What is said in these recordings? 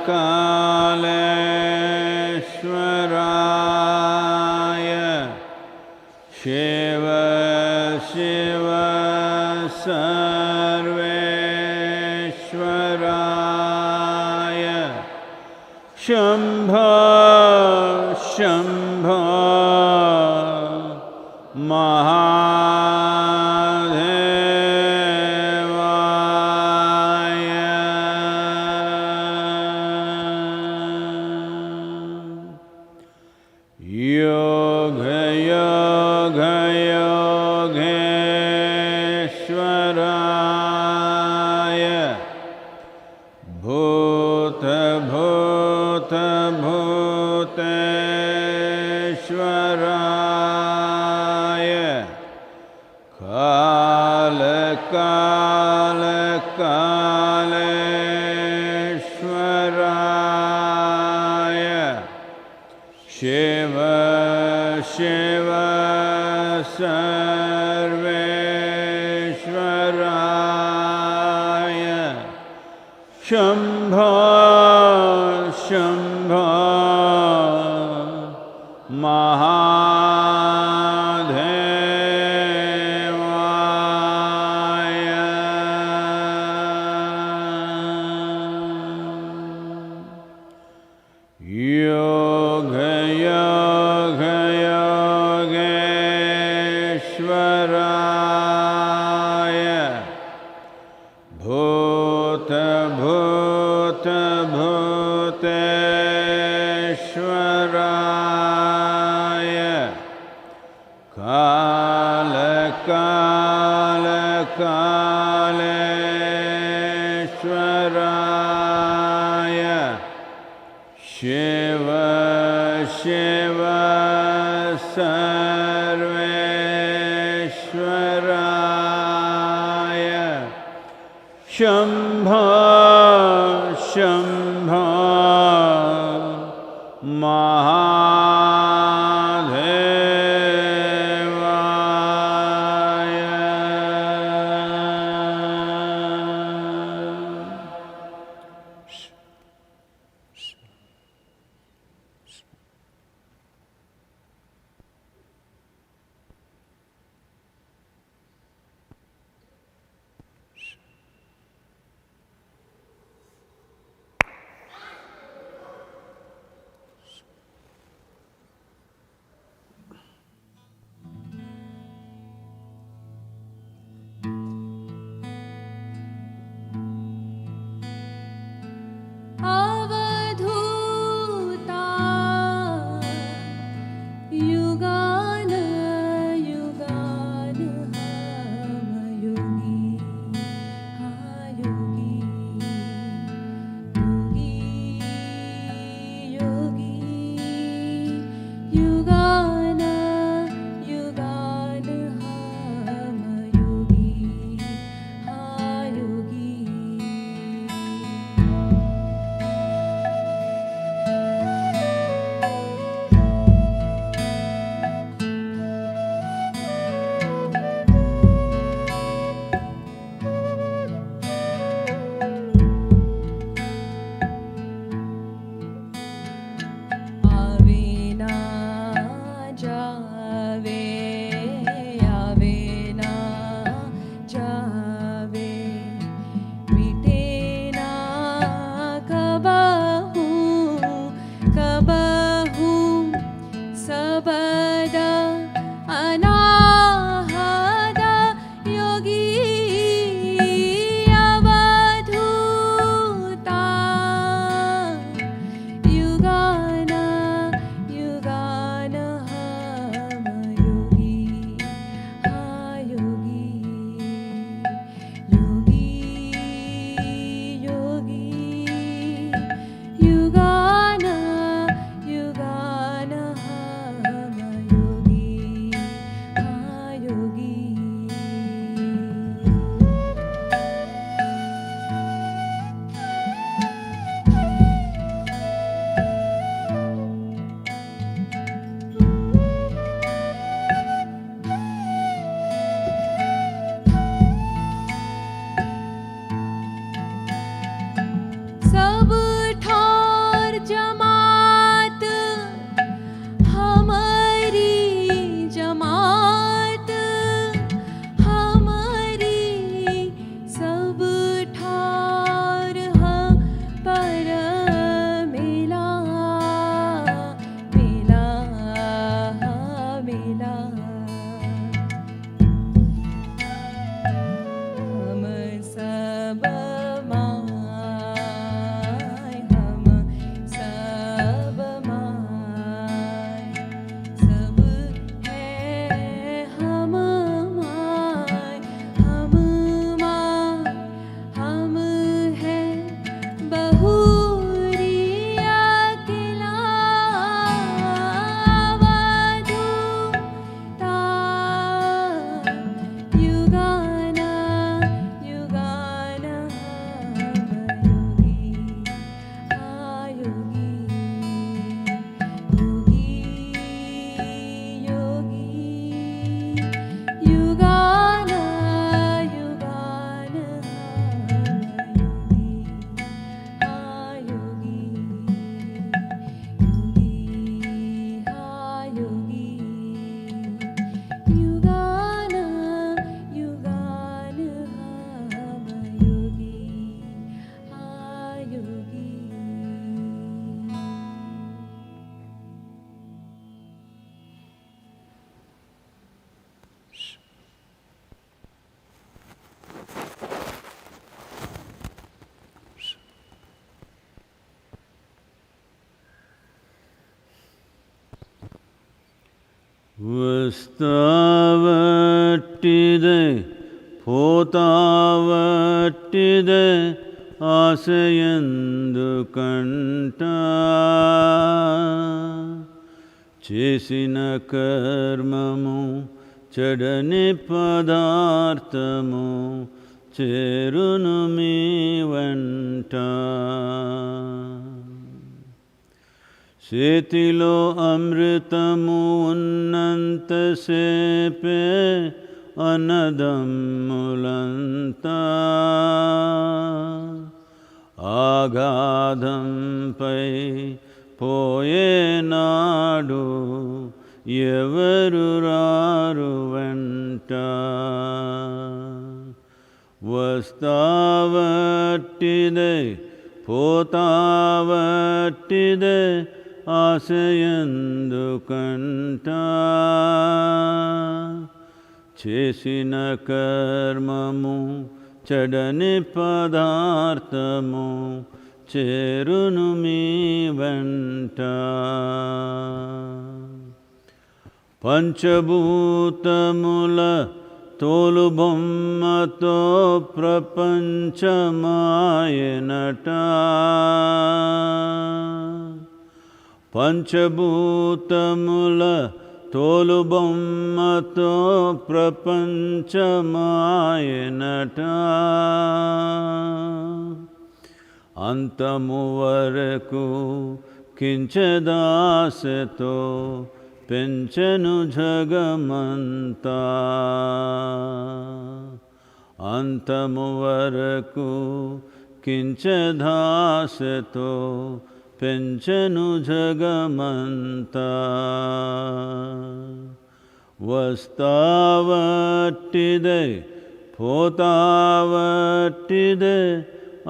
Kaleshwaraya Shiva Shiva Sarveshwaraya Shambho Shambho ವಸ್ತಾವಟ್ಟಿದೆ ಪೋತಾವಟ್ಟಿದೆ ಆಸೆಯೆಂದು ಕಂಟ చేసిన కర్మము చెడని పదార్థము చేరును మీ వెంట చేతిలో అమృతము ఉన్నంతసేపే అన్నదమ్ములంతా ఆగాధంపై పోయేనాడు ఎవరు రారు వెంట వస్తావట్టిదే పోతావట్టిదే ఆశయందుకంట చేసిన కర్మము చెడని పదార్థము చేరును మీ వెంట పంచభూతముల తోలుబొమ్మతో ప్రపంచమాయనట పంచభూతముల తోలుబొమ్మతో ప్రపంచమాయనట అంతము వరకు కించదాసతో పెంచెను జగమంతా అంతము వరకు కించదాసతో పెంచెను జగమంతా వస్తావట్టిదే పోతావట్టిదే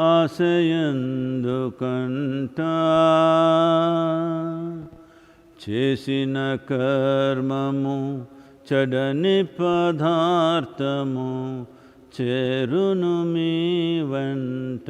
ఆశయందుకంట చేసిన కర్మము చెడని పదార్థము చేరును మీ వెంట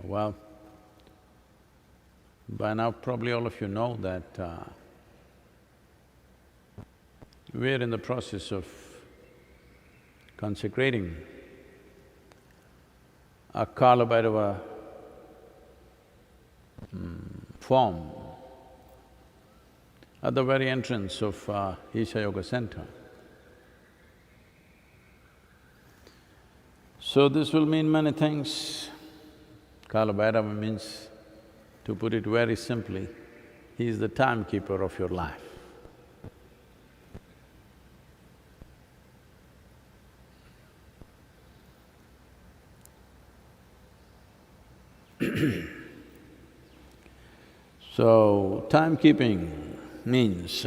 Well, by now probably all of you know that we're in the process of consecrating a Kala Bhairava form at the very entrance of Isha Yoga Center. So this will mean many things. Kala Bhairava means, to put it very simply, he is the timekeeper of your life. So, timekeeping means,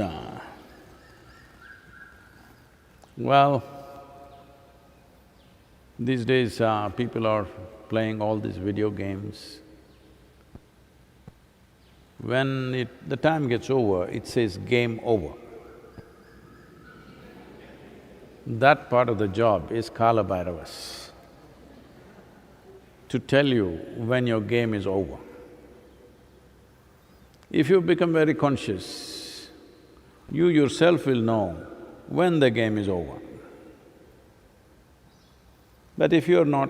well, these days people are playing all these video games. When the time gets over, it says game over. That part of the job is Kala Bhairava's, to tell you when your game is over. If you become very conscious, you yourself will know when the game is over. But if you're not,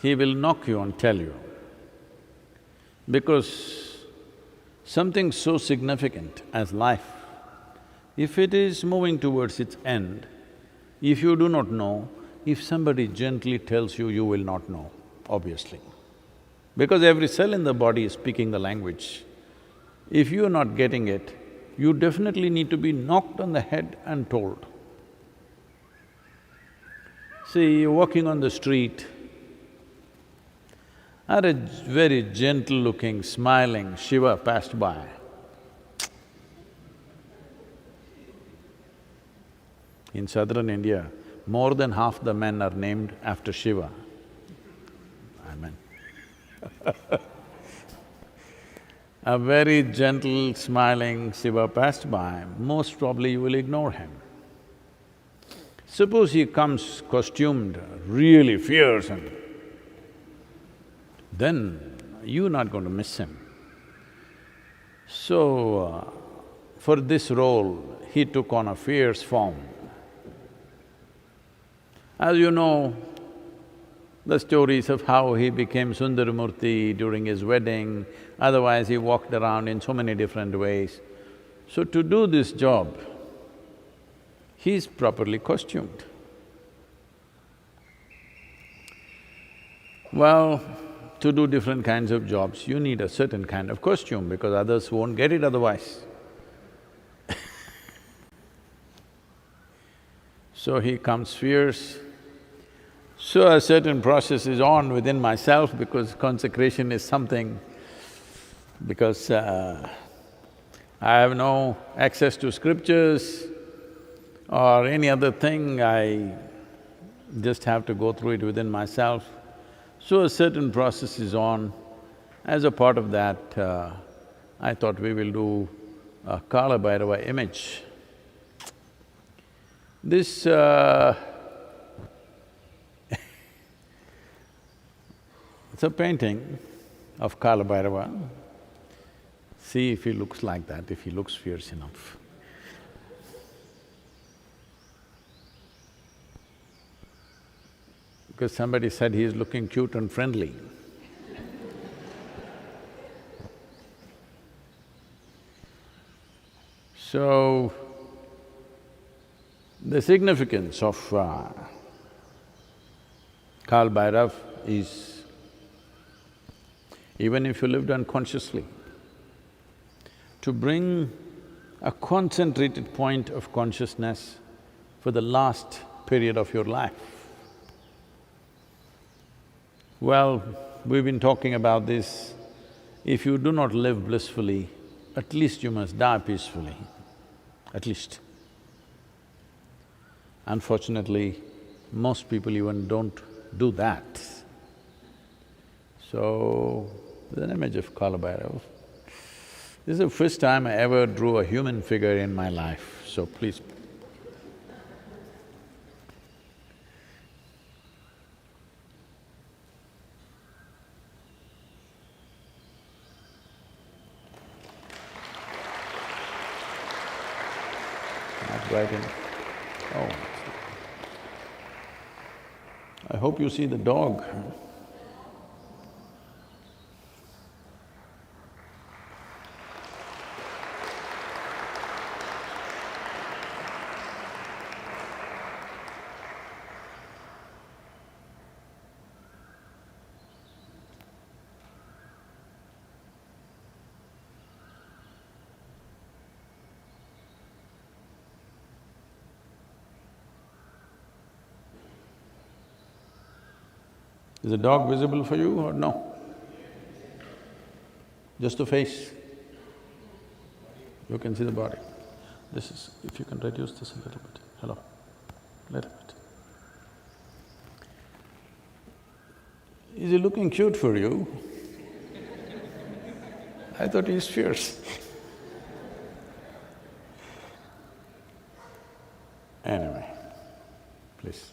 he will knock you and tell you. Because something so significant as life, if it is moving towards its end, if you do not know, if somebody gently tells you, you will not know, obviously. Because every cell in the body is speaking the language. If you're not getting it, you definitely need to be knocked on the head and told. See, you're walking on the street, and a very gentle-looking, smiling Shiva passed by. In southern India, more than half the men are named after Shiva. Amen. A very gentle, smiling Shiva passed by, most probably you will ignore him. Suppose he comes costumed really fierce and then you're not going to miss him. So, for this role, he took on a fierce form. As you know, the stories of how he became Sundaramurti during his wedding, otherwise he walked around in so many different ways. So to do this job, he's properly costumed. Well, to do different kinds of jobs, you need a certain kind of costume because others won't get it otherwise. So he comes fierce. So a certain process is on within myself because consecration is something, because I have no access to scriptures or any other thing, I just have to go through it within myself. So a certain process is on. As a part of that, I thought we will do a Kala Bhairava image. This it's a painting of Kala Bhairava. See if he looks like that, if he looks fierce enough. Because somebody said he is looking cute and friendly. So, the significance of Kal Bhairav is, even if you lived unconsciously, to bring a concentrated point of consciousness for the last period of your life. Well, we've been talking about this, if you do not live blissfully, at least you must die peacefully, at least. Unfortunately, most people even don't do that. So, there's an image of Kala Bhairav. This is the first time I ever drew a human figure in my life, so please. Not right in… Oh. I hope you see the dog. Is the dog visible for you or no? Just the face? You can see the body. This is… if you can reduce this a little bit, hello, little bit. Is he looking cute for you? I thought he's fierce. Anyway, please.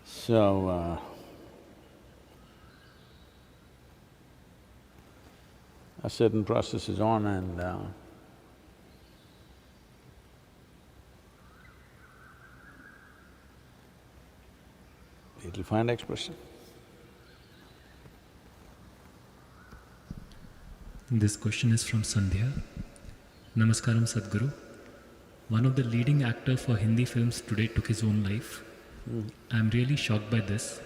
So, a certain process is on and it'll find expression. This question is from Sandhya. Namaskaram Sadhguru. One of the leading actors for Hindi films today took his own life. I'm really shocked by this.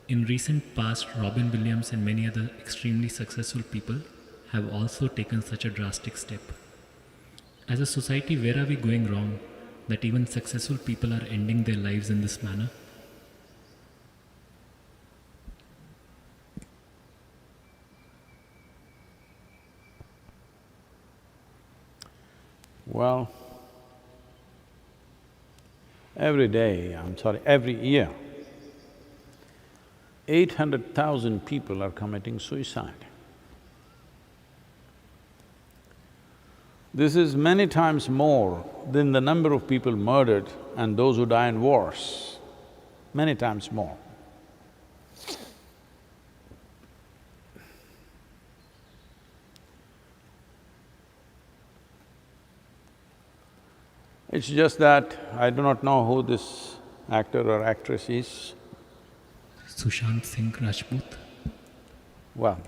In recent past, Robin Williams and many other extremely successful people have also taken such a drastic step. As a society, where are we going wrong that even successful people are ending their lives in this manner? Well, every year, 800,000 people are committing suicide. This is many times more than the number of people murdered and those who die in wars, many times more. It's just that I do not know who this actor or actress is. Sushant Singh Rajput. Well,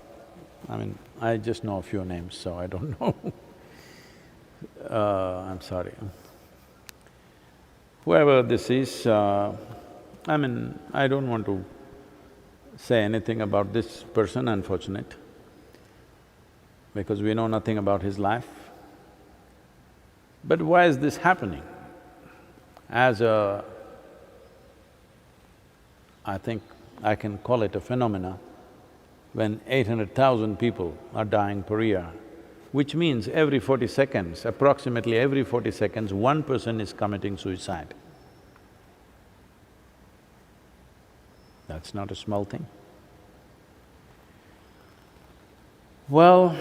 I just know a few names, so I don't know. I'm sorry. Whoever this is, I don't want to say anything about this person, unfortunate, because we know nothing about his life. But why is this happening? I think I can call it a phenomena, when 800,000 people are dying per year, which means every 40 seconds, approximately every 40 seconds, one person is committing suicide. That's not a small thing. Well,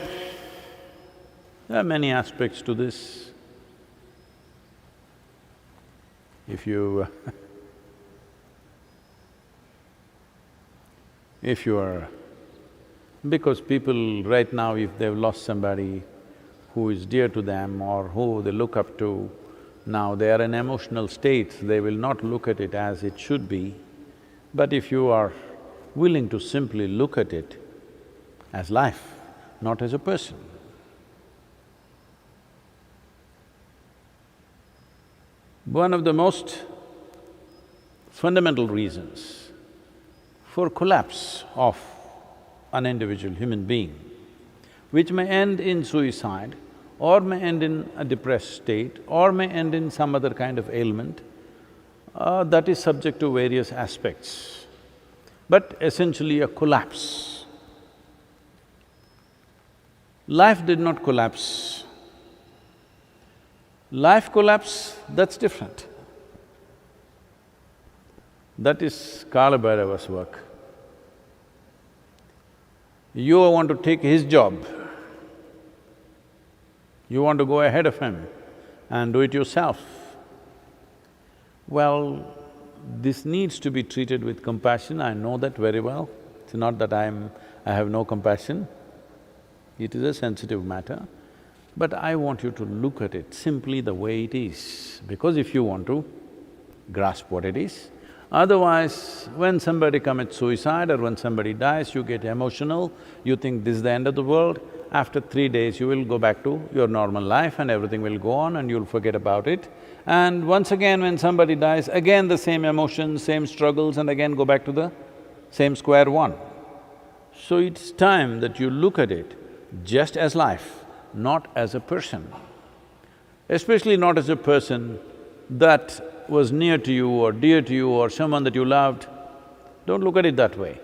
there are many aspects to this. If you because people right now, if they've lost somebody who is dear to them or who they look up to, now they are in emotional states, they will not look at it as it should be. But if you are willing to simply look at it as life, not as a person, one of the most fundamental reasons for collapse of an individual human being, which may end in suicide or may end in a depressed state or may end in some other kind of ailment, that is subject to various aspects, but essentially a collapse. Life did not collapse. Life collapse, that's different. That is Kala Bhairava's work. You want to take his job, you want to go ahead of him and do it yourself. Well, this needs to be treated with compassion, I know that very well. It's not that I have no compassion, it is a sensitive matter. But I want you to look at it simply the way it is, because if you want to grasp what it is, otherwise, when somebody commits suicide or when somebody dies, you get emotional, you think this is the end of the world. After 3 days, you will go back to your normal life and everything will go on and you'll forget about it. And once again, when somebody dies, again the same emotions, same struggles and again go back to the same square one. So it's time that you look at it just as life, not as a person. Especially not as a person that was near to you or dear to you or someone that you loved. Don't look at it that way,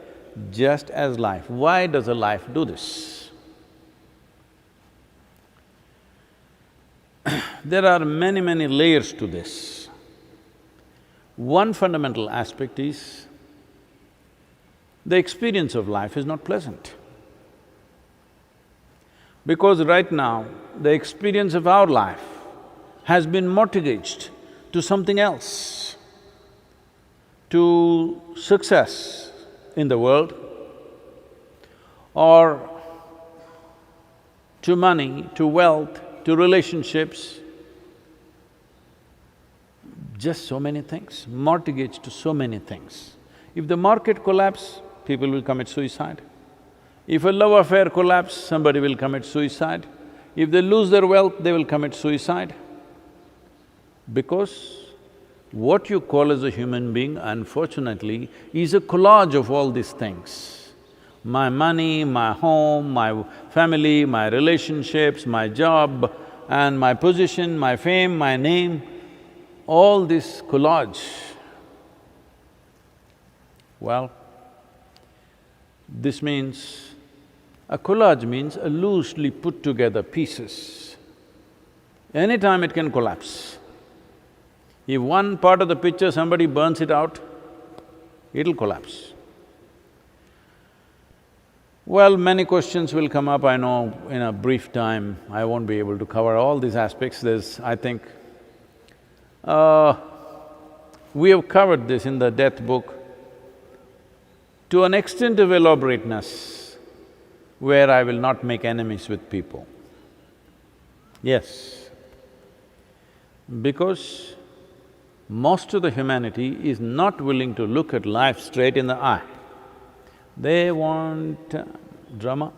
just as life. Why does a life do this? There are many layers to this. One fundamental aspect is, the experience of life is not pleasant. Because right now, the experience of our life has been mortgaged to something else, to success in the world, or to money, to wealth, to relationships, just so many things, mortgage to so many things. If the market collapses, people will commit suicide. If a love affair collapses, somebody will commit suicide. If they lose their wealth, they will commit suicide. Because what you call as a human being, unfortunately, is a collage of all these things. My money, my home, my family, my relationships, my job, and my position, my fame, my name, all this collage. Well, this means… a collage means a loosely put together pieces. Anytime it can collapse. If one part of the picture somebody burns it out, it'll collapse. Well, many questions will come up, I know in a brief time, I won't be able to cover all these aspects. There's… I think, we have covered this in the death book to an extent of elaborateness where I will not make enemies with people. Yes, because most of the humanity is not willing to look at life straight in the eye. They want drama.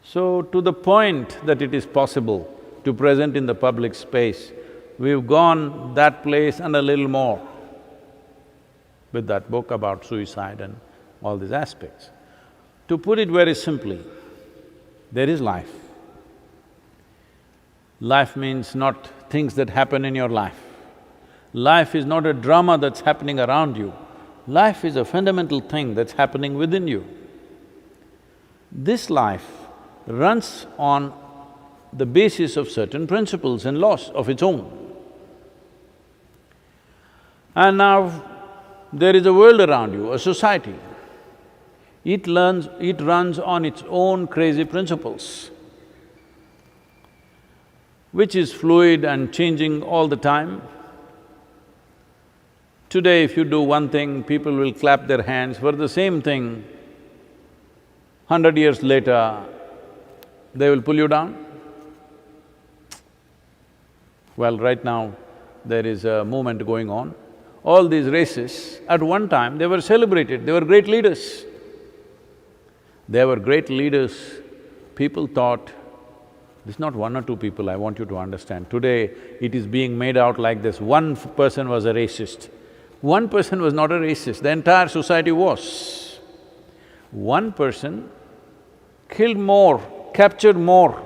So, to the point that it is possible to present in the public space, we've gone that place and a little more with that book about suicide and all these aspects. To put it very simply, there is life. Life means not things that happen in your life. Life is not a drama that's happening around you. Life is a fundamental thing that's happening within you. This life runs on the basis of certain principles and laws of its own. And now, there is a world around you, a society. It runs on its own crazy principles, which is fluid and changing all the time. Today, if you do one thing, people will clap their hands for the same thing. 100 years later, they will pull you down. Well, right now, there is a movement going on. All these races, at one time, they were celebrated, they were great leaders. They were great leaders. People thought, this is not one or two people, I want you to understand. Today, it is being made out like this, one person was a racist. One person was not a racist, the entire society was. One person killed more, captured more,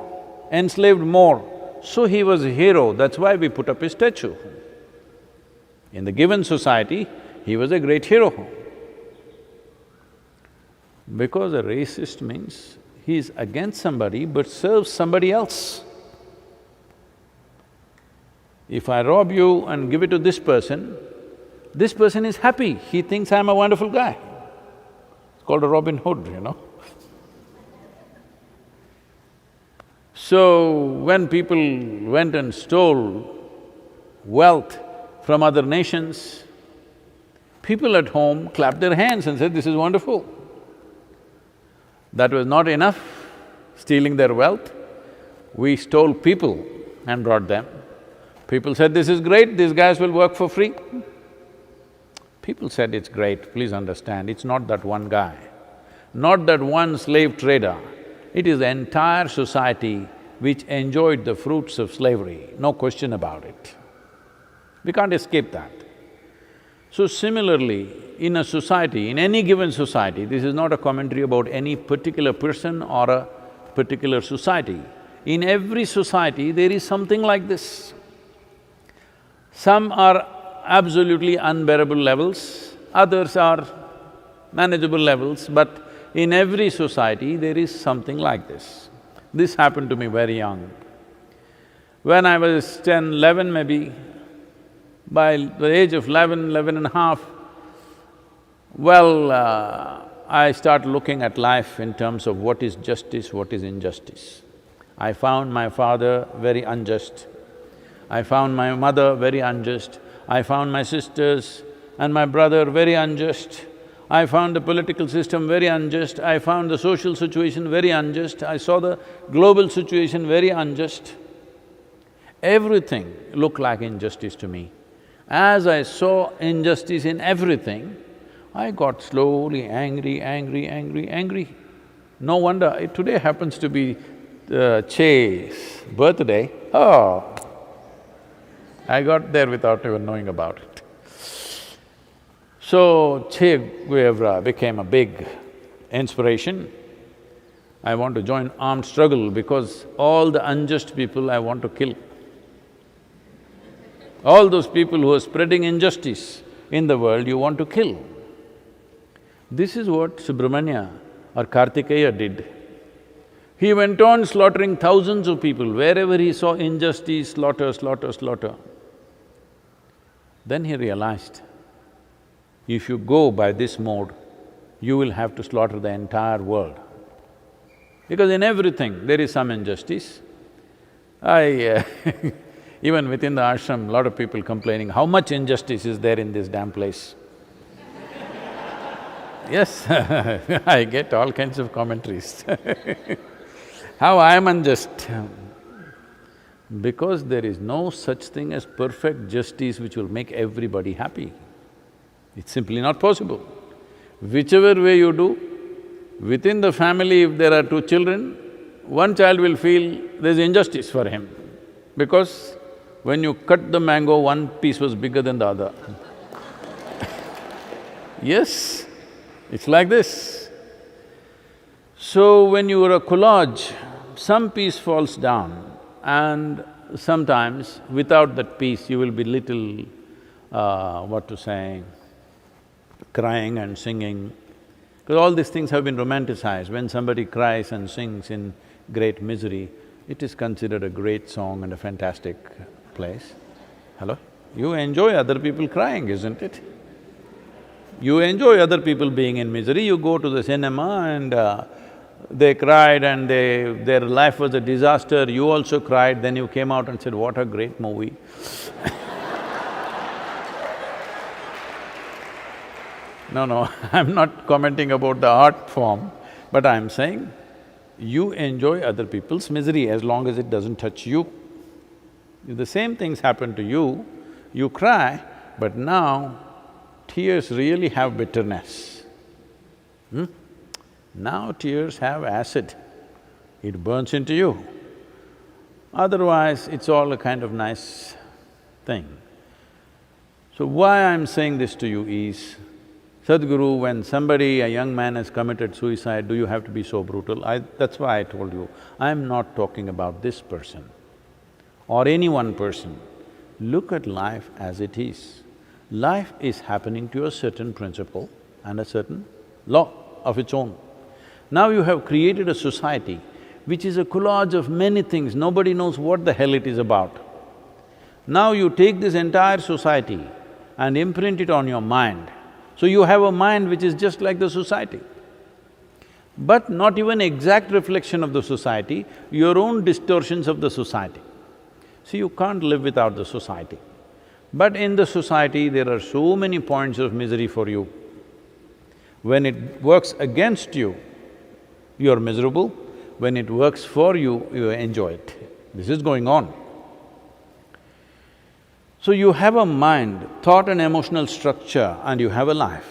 enslaved more, so he was a hero, that's why we put up his statue. In the given society, he was a great hero. Because a racist means he is against somebody but serves somebody else. If I rob you and give it to this person is happy, he thinks I'm a wonderful guy. It's called a Robin Hood, you know. So, when people went and stole wealth from other nations, people at home clapped their hands and said, this is wonderful. That was not enough, stealing their wealth. We stole people and brought them. People said, this is great, these guys will work for free. People said, it's great, please understand, it's not that one guy, not that one slave trader, it is the entire society which enjoyed the fruits of slavery, no question about it. We can't escape that. So similarly, in a society, in any given society, this is not a commentary about any particular person or a particular society. In every society, there is something like this. Some are absolutely unbearable levels, others are manageable levels, but in every society, there is something like this. This happened to me very young. When I was 10, 11 maybe, by the age of 11, 11 and a half, well, I start looking at life in terms of what is justice, what is injustice. I found my father very unjust. I found my mother very unjust. I found my sisters and my brother very unjust. I found the political system very unjust, I found the social situation very unjust, I saw the global situation very unjust. Everything looked like injustice to me. As I saw injustice in everything, I got slowly angry. No wonder, today happens to be Che's birthday. Oh, I got there without even knowing about it. So, Che Guevara became a big inspiration. I want to join armed struggle because all the unjust people I want to kill. All those people who are spreading injustice in the world, you want to kill. This is what Subramanya or Kartikeya did. He went on slaughtering thousands of people. Wherever he saw injustice, slaughter. Then he realized, if you go by this mode, you will have to slaughter the entire world. Because in everything there is some injustice. Even within the ashram, lot of people complaining, how much injustice is there in this damn place? Yes, I get all kinds of commentaries. How I am unjust? Because there is no such thing as perfect justice which will make everybody happy. It's simply not possible. Whichever way you do, within the family if there are two children, one child will feel there's injustice for him because when you cut the mango, one piece was bigger than the other. Yes, it's like this. So when you are a collage, some piece falls down and sometimes without that piece you will be little, crying and singing. Because all these things have been romanticized. When somebody cries and sings in great misery, it is considered a great song and a fantastic place. Hello? You enjoy other people crying, isn't it? You enjoy other people being in misery, you go to the cinema and they cried and their life was a disaster, you also cried, then you came out and said, what a great movie. No, I'm not commenting about the art form, but I'm saying, you enjoy other people's misery as long as it doesn't touch you. If the same things happen to you, you cry, but now tears really have bitterness. Now tears have acid, it burns into you. Otherwise, it's all a kind of nice thing. So why I'm saying this to you is, Sadhguru, when somebody, a young man has committed suicide, do you have to be so brutal? That's why I told you, I'm not talking about this person or any one person. Look at life as it is. Life is happening to a certain principle and a certain law of its own. Now you have created a society which is a collage of many things, nobody knows what the hell it is about. Now you take this entire society and imprint it on your mind. So you have a mind which is just like the society, but not even exact reflection of the society, your own distortions of the society. See, you can't live without the society. But in the society, there are so many points of misery for you. When it works against you, you're miserable. When it works for you, you enjoy it. This is going on. So you have a mind, thought and emotional structure, and you have a life.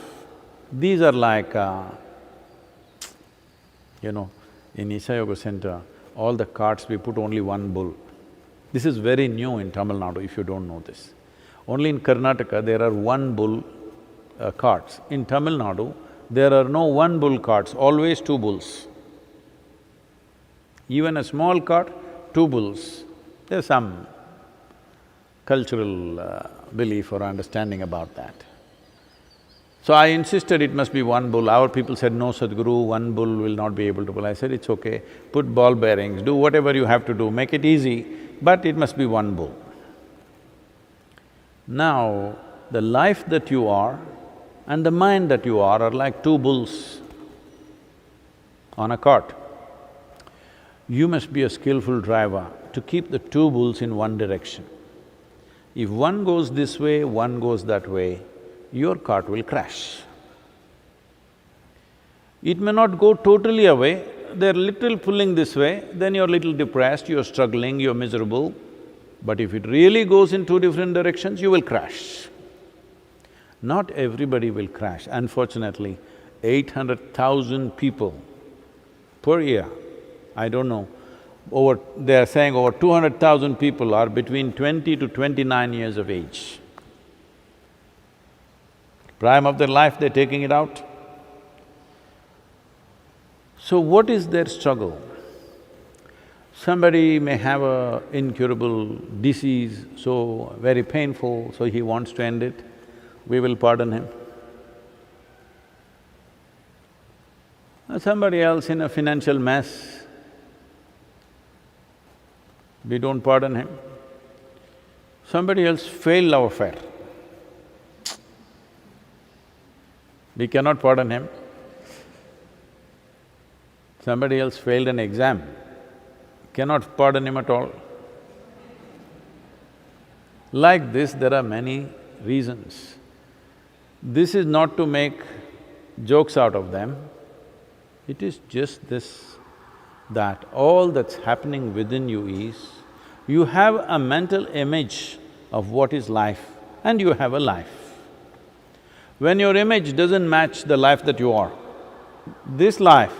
These are like, in Isha Yoga Center, all the carts we put only one bull. This is very new in Tamil Nadu, if you don't know this. Only in Karnataka there are one bull carts. In Tamil Nadu, there are no one bull carts, always two bulls. Even a small cart, two bulls. There's some cultural belief or understanding about that. So I insisted it must be one bull. Our people said, no Sadhguru, one bull will not be able to pull. I said, it's okay, put ball bearings, do whatever you have to do, make it easy, but it must be one bull. Now, the life that you are and the mind that you are like two bulls on a cart. You must be a skillful driver to keep the two bulls in one direction. If one goes this way, one goes that way, your cart will crash. It may not go totally away, they're little pulling this way, then you're little depressed, you're struggling, you're miserable. But if it really goes in two different directions, you will crash. Not everybody will crash. Unfortunately, 800,000 people per year, I don't know, they're saying over 200,000 people are between 20 to 29 years of age. Prime of their life, they're taking it out. So what is their struggle? Somebody may have a incurable disease, so very painful, so he wants to end it. We will pardon him. Somebody else in a financial mess, we don't pardon him. Somebody else failed love affair, we cannot pardon him. Somebody else failed an exam, cannot pardon him at all. Like this, there are many reasons. This is not to make jokes out of them, it is just this, that all that's happening within you is, you have a mental image of what is life and you have a life. When your image doesn't match the life that you are, this life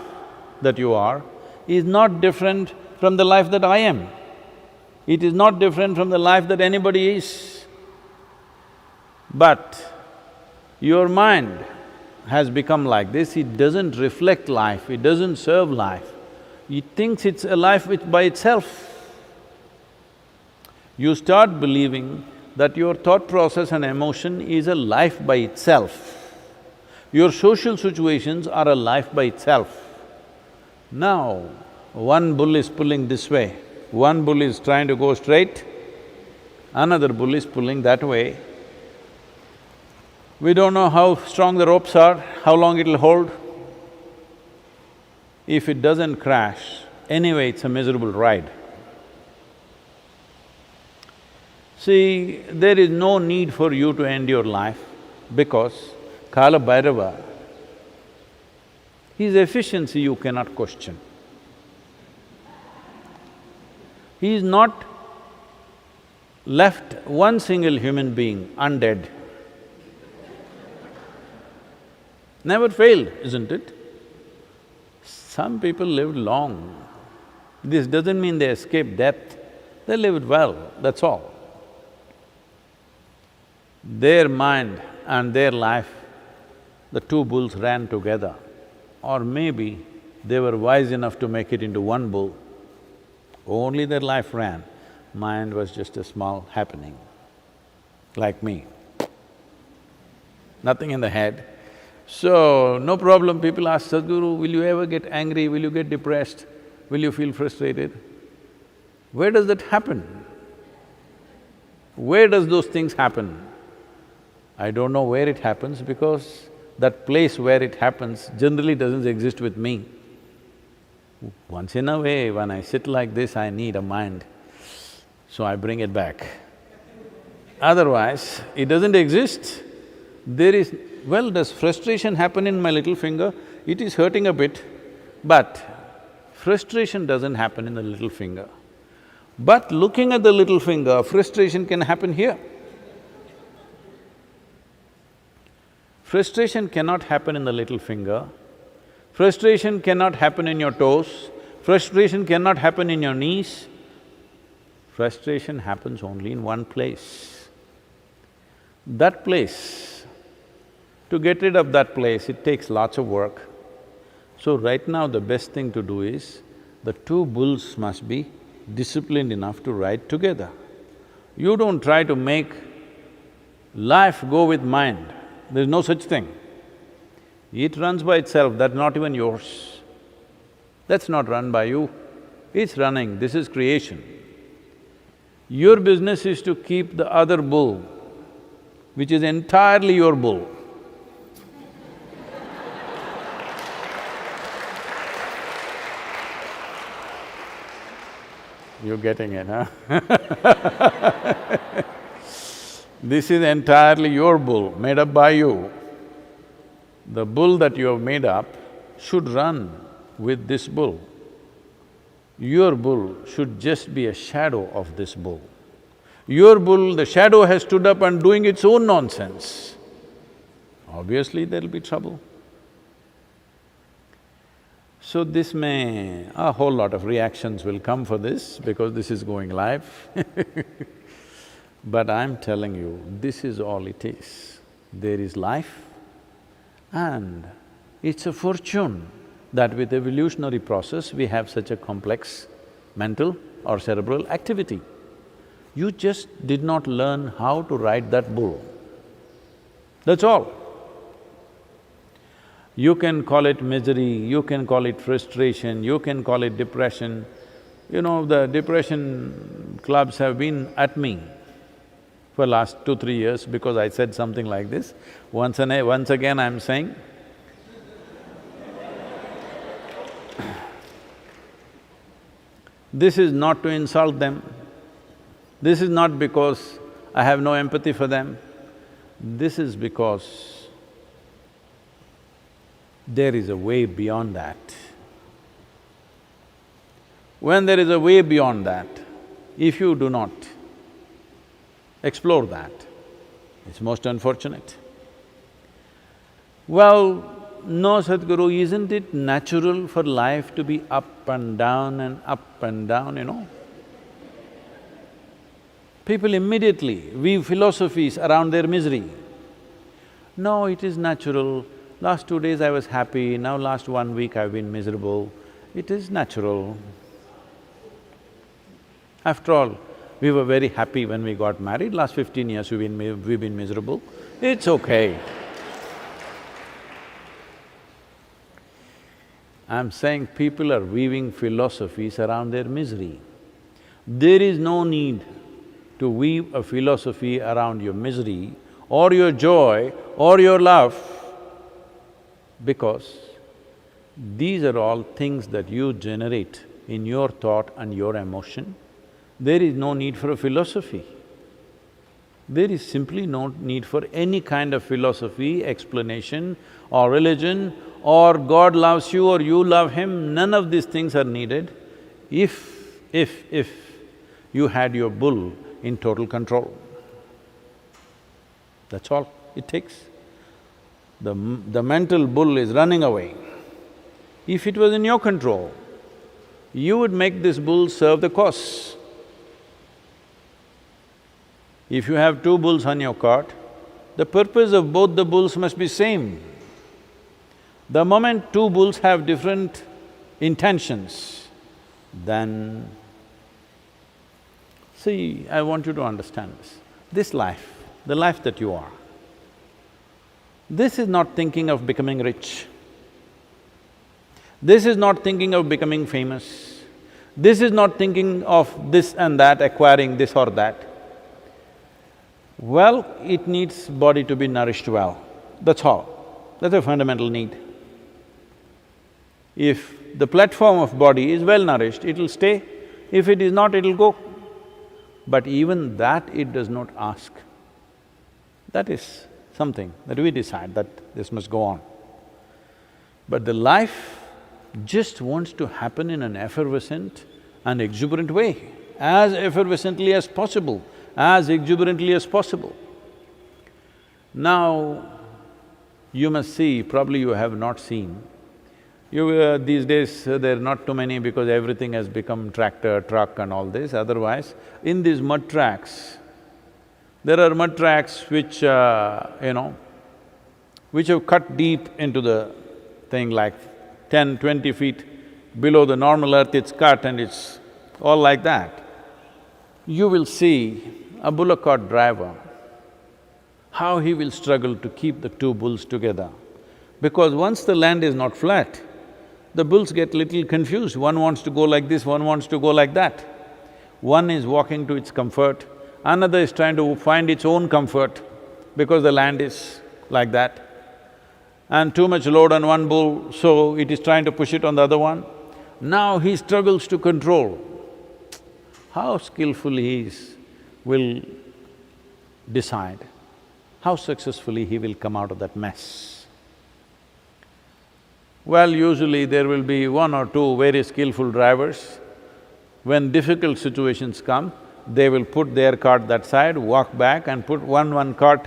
that you are is not different from the life that I am. It is not different from the life that anybody is. But your mind has become like this, it doesn't reflect life, it doesn't serve life. It thinks it's a life by itself. You start believing that your thought process and emotion is a life by itself. Your social situations are a life by itself. Now, one bull is pulling this way, one bull is trying to go straight, another bull is pulling that way. We don't know how strong the ropes are, how long it'll hold. If it doesn't crash, anyway it's a miserable ride. See, there is no need for you to end your life because Kala Bhairava, his efficiency you cannot question. He is not left one single human being undead. Never failed, isn't it? Some people lived long. This doesn't mean they escaped death, they lived well, that's all. Their mind and their life, the two bulls ran together. Or maybe they were wise enough to make it into one bull. Only their life ran, mind was just a small happening, like me. Nothing in the head. So, no problem, people ask, Sadhguru, will you ever get angry, will you get depressed, will you feel frustrated? Where does that happen? Where does those things happen? I don't know where it happens because that place where it happens generally doesn't exist with me. Once in a way, when I sit like this, I need a mind, so I bring it back. Otherwise, it doesn't exist. There is… well, does frustration happen in my little finger? It is hurting a bit, but frustration doesn't happen in the little finger. But looking at the little finger, frustration can happen here. Frustration cannot happen in the little finger, frustration cannot happen in your toes, frustration cannot happen in your knees. Frustration happens only in one place. That place, to get rid of that place, it takes lots of work. So right now the best thing to do is, the two bulls must be disciplined enough to ride together. You don't try to make life go with mind, there's no such thing. It runs by itself, that's not even yours. That's not run by you, it's running, this is creation. Your business is to keep the other bull, which is entirely your bull. You're getting it, huh? This is entirely your bull, made up by you. The bull that you have made up should run with this bull. Your bull should just be a shadow of this bull. Your bull, the shadow has stood up and doing its own nonsense. Obviously, there'll be trouble. So this a whole lot of reactions will come for this because this is going live But I'm telling you, this is all it is. There is life and it's a fortune that with evolutionary process we have such a complex mental or cerebral activity. You just did not learn how to ride that bull. That's all. You can call it misery, you can call it frustration, you can call it depression. You know, the depression clubs have been at me for last 2-3 years because I said something like this. Once again I'm saying, this is not to insult them, this is not because I have no empathy for them, this is because there is a way beyond that. When there is a way beyond that, if you do not explore that, it's most unfortunate. Well, no, Sadhguru, isn't it natural for life to be up and down and up and down, you know? People immediately weave philosophies around their misery. No, it is natural. Last 2 days I was happy, now last 1 week I've been miserable. It is natural. After all, we were very happy when we got married, last 15 years we've been miserable. It's okay. I'm saying people are weaving philosophies around their misery. There is no need to weave a philosophy around your misery or your joy or your love, because these are all things that you generate in your thought and your emotion. There is no need for a philosophy. There is simply no need for any kind of philosophy, explanation or religion or God loves you or you love him, none of these things are needed if you had your bull in total control. That's all it takes. The mental bull is running away. If it was in your control, you would make this bull serve the cause. If you have 2 bulls on your cart, the purpose of both the bulls must be same. The moment 2 bulls have different intentions, then… See, I want you to understand this. This life, the life that you are, this is not thinking of becoming rich. This is not thinking of becoming famous. This is not thinking of this and that, acquiring this or that. Well, it needs body to be nourished well, that's all. That's a fundamental need. If the platform of body is well nourished, it'll stay. If it is not, it'll go. But even that it does not ask. That is something that we decide that this must go on. But the life just wants to happen in an effervescent and exuberant way, as effervescently as possible, as exuberantly as possible. Now, you must see, probably you have not seen, these days there are not too many because everything has become tractor, truck and all this, otherwise, in these mud tracks, there are mud tracks which, which have cut deep into the thing like 10, 20 feet below the normal earth, it's cut and it's all like that. You will see a bullock cart driver, how he will struggle to keep the 2 bulls together. Because once the land is not flat, the bulls get little confused. One wants to go like this, one wants to go like that. One is walking to its comfort, another is trying to find its own comfort because the land is like that. And too much load on one bull, so it is trying to push it on the other one. Now he struggles to control. How skillfully he will decide, how successfully he will come out of that mess. Well, usually there will be one or two very skillful drivers. When difficult situations come, they will put their cart that side, walk back and put one cart,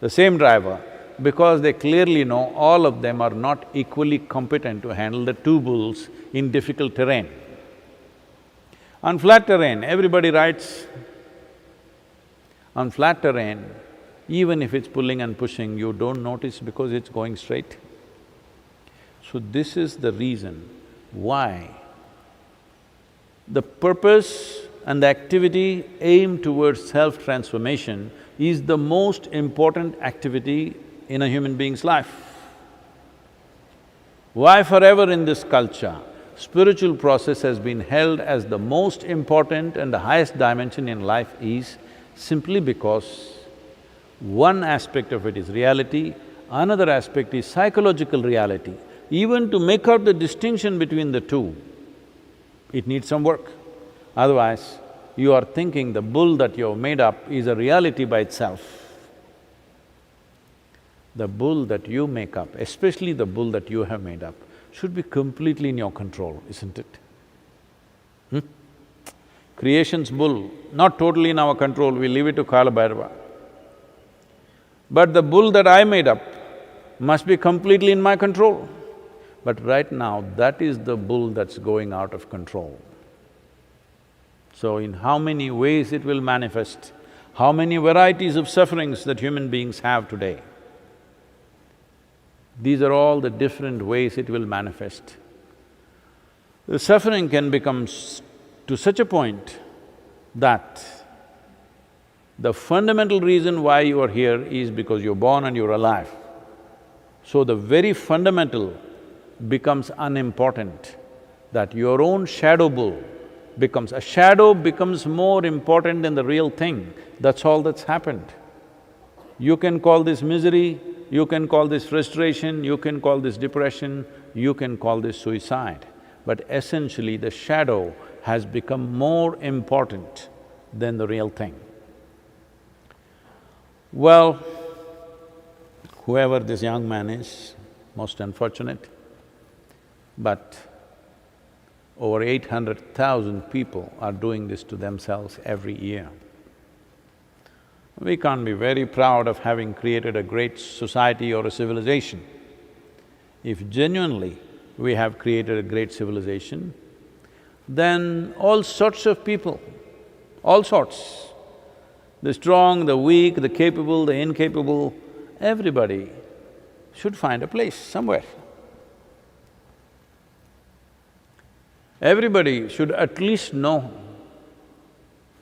the same driver, because they clearly know all of them are not equally competent to handle the two bulls in difficult terrain. On flat terrain, everybody rides. On flat terrain, even if it's pulling and pushing, you don't notice because it's going straight. So this is the reason why the purpose and the activity aimed towards self-transformation is the most important activity in a human being's life. Why forever in this culture, spiritual process has been held as the most important and the highest dimension in life is simply because one aspect of it is reality, another aspect is psychological reality. Even to make out the distinction between the two, it needs some work. Otherwise, you are thinking the bull that you have made up is a reality by itself. The bull that you make up, especially the bull that you have made up, should be completely in your control, isn't it? Creation's bull, not totally in our control, we leave it to Kala Bhairava. But the bull that I made up must be completely in my control. But right now, that is the bull that's going out of control. So in how many ways it will manifest, how many varieties of sufferings that human beings have today, these are all the different ways it will manifest. The suffering can become to such a point that the fundamental reason why you are here is because you're born and you're alive. So the very fundamental becomes unimportant, that your own shadow bull becomes… a shadow becomes more important than the real thing, that's all that's happened. You can call this misery, you can call this frustration, you can call this depression, you can call this suicide, but essentially the shadow has become more important than the real thing. Well, whoever this young man is, most unfortunate, but over 800,000 people are doing this to themselves every year. We can't be very proud of having created a great society or a civilization. If genuinely we have created a great civilization, then all sorts of people, all sorts, the strong, the weak, the capable, the incapable, everybody should find a place somewhere. Everybody should at least know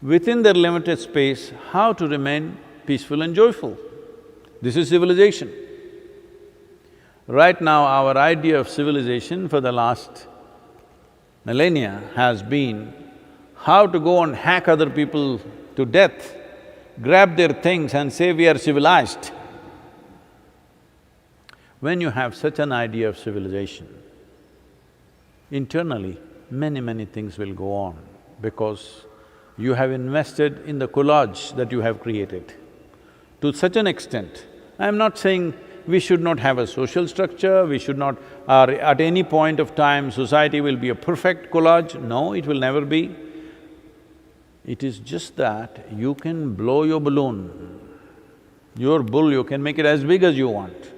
within their limited space how to remain peaceful and joyful. This is civilization. Right now, our idea of civilization for the last millennia has been how to go and hack other people to death, grab their things and say we are civilized. When you have such an idea of civilization, internally, many things will go on because you have invested in the collage that you have created. To such an extent, I'm not saying we should not have a social structure, we should not… at any point of time, society will be a perfect collage. No, it will never be. It is just that you can blow your balloon. Your bull, you can make it as big as you want.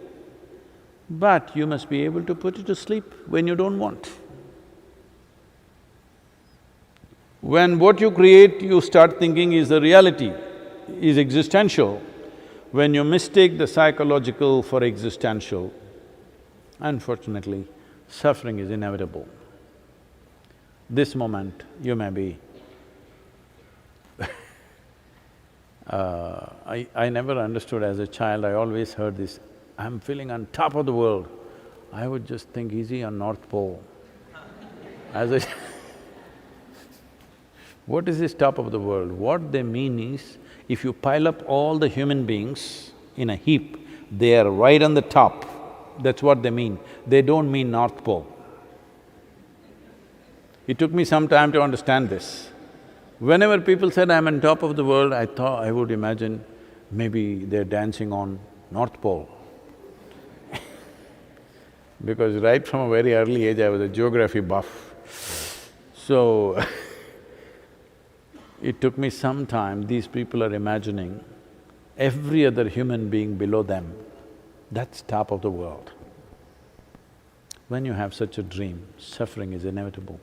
But you must be able to put it to sleep when you don't want. When what you create, you start thinking is the reality, is existential, when you mistake the psychological for existential, unfortunately, suffering is inevitable. This moment, you may be… I never understood as a child, I always heard this, I'm feeling on top of the world. I would just think, is he on North Pole? As a What is this top of the world? What they mean is, if you pile up all the human beings in a heap, they are right on the top. That's what they mean. They don't mean North Pole. It took me some time to understand this. Whenever people said, I'm on top of the world, I thought… I would imagine maybe they're dancing on North Pole. because right from a very early age I was a geography buff. So it took me some time. These people are imagining every other human being below them. That's top of the world. When you have such a dream, suffering is inevitable.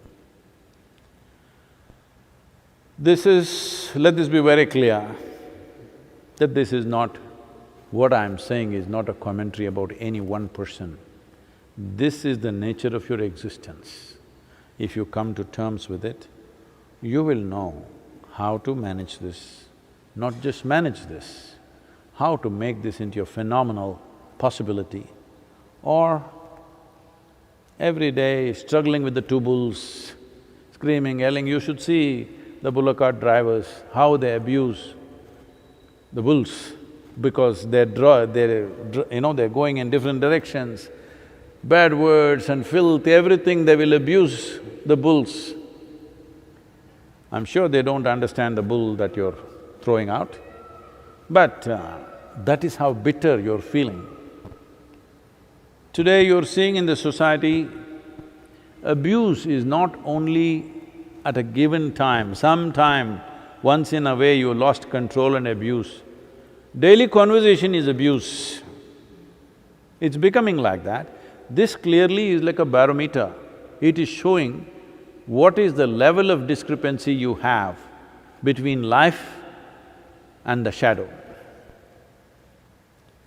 Let this be very clear, that this is not… what I'm saying is not a commentary about any one person. This is the nature of your existence. If you come to terms with it, you will know how to manage this, not just manage this, how to make this into a phenomenal possibility. Or every day struggling with the two bulls, screaming, yelling, you should see the bullock cart drivers, how they abuse the bulls because they're going in different directions. Bad words and filth, everything they will abuse the bulls. I'm sure they don't understand the bull that you're throwing out, but that is how bitter you're feeling. Today you're seeing in the society, abuse is not only at a given time, sometime, once in a way you lost control and abuse. Daily conversation is abuse. It's becoming like that. This clearly is like a barometer. It is showing what is the level of discrepancy you have between life and the shadow.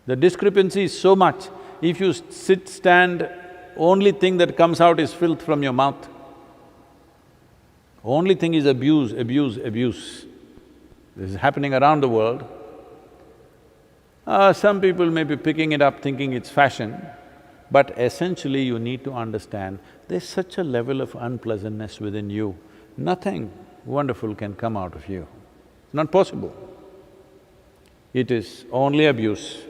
The discrepancy is so much, if you stand, only thing that comes out is filth from your mouth. Only thing is abuse, abuse, abuse. This is happening around the world. Some people may be picking it up thinking it's fashion, but essentially you need to understand there's such a level of unpleasantness within you, nothing wonderful can come out of you. It's not possible. It is only abuse.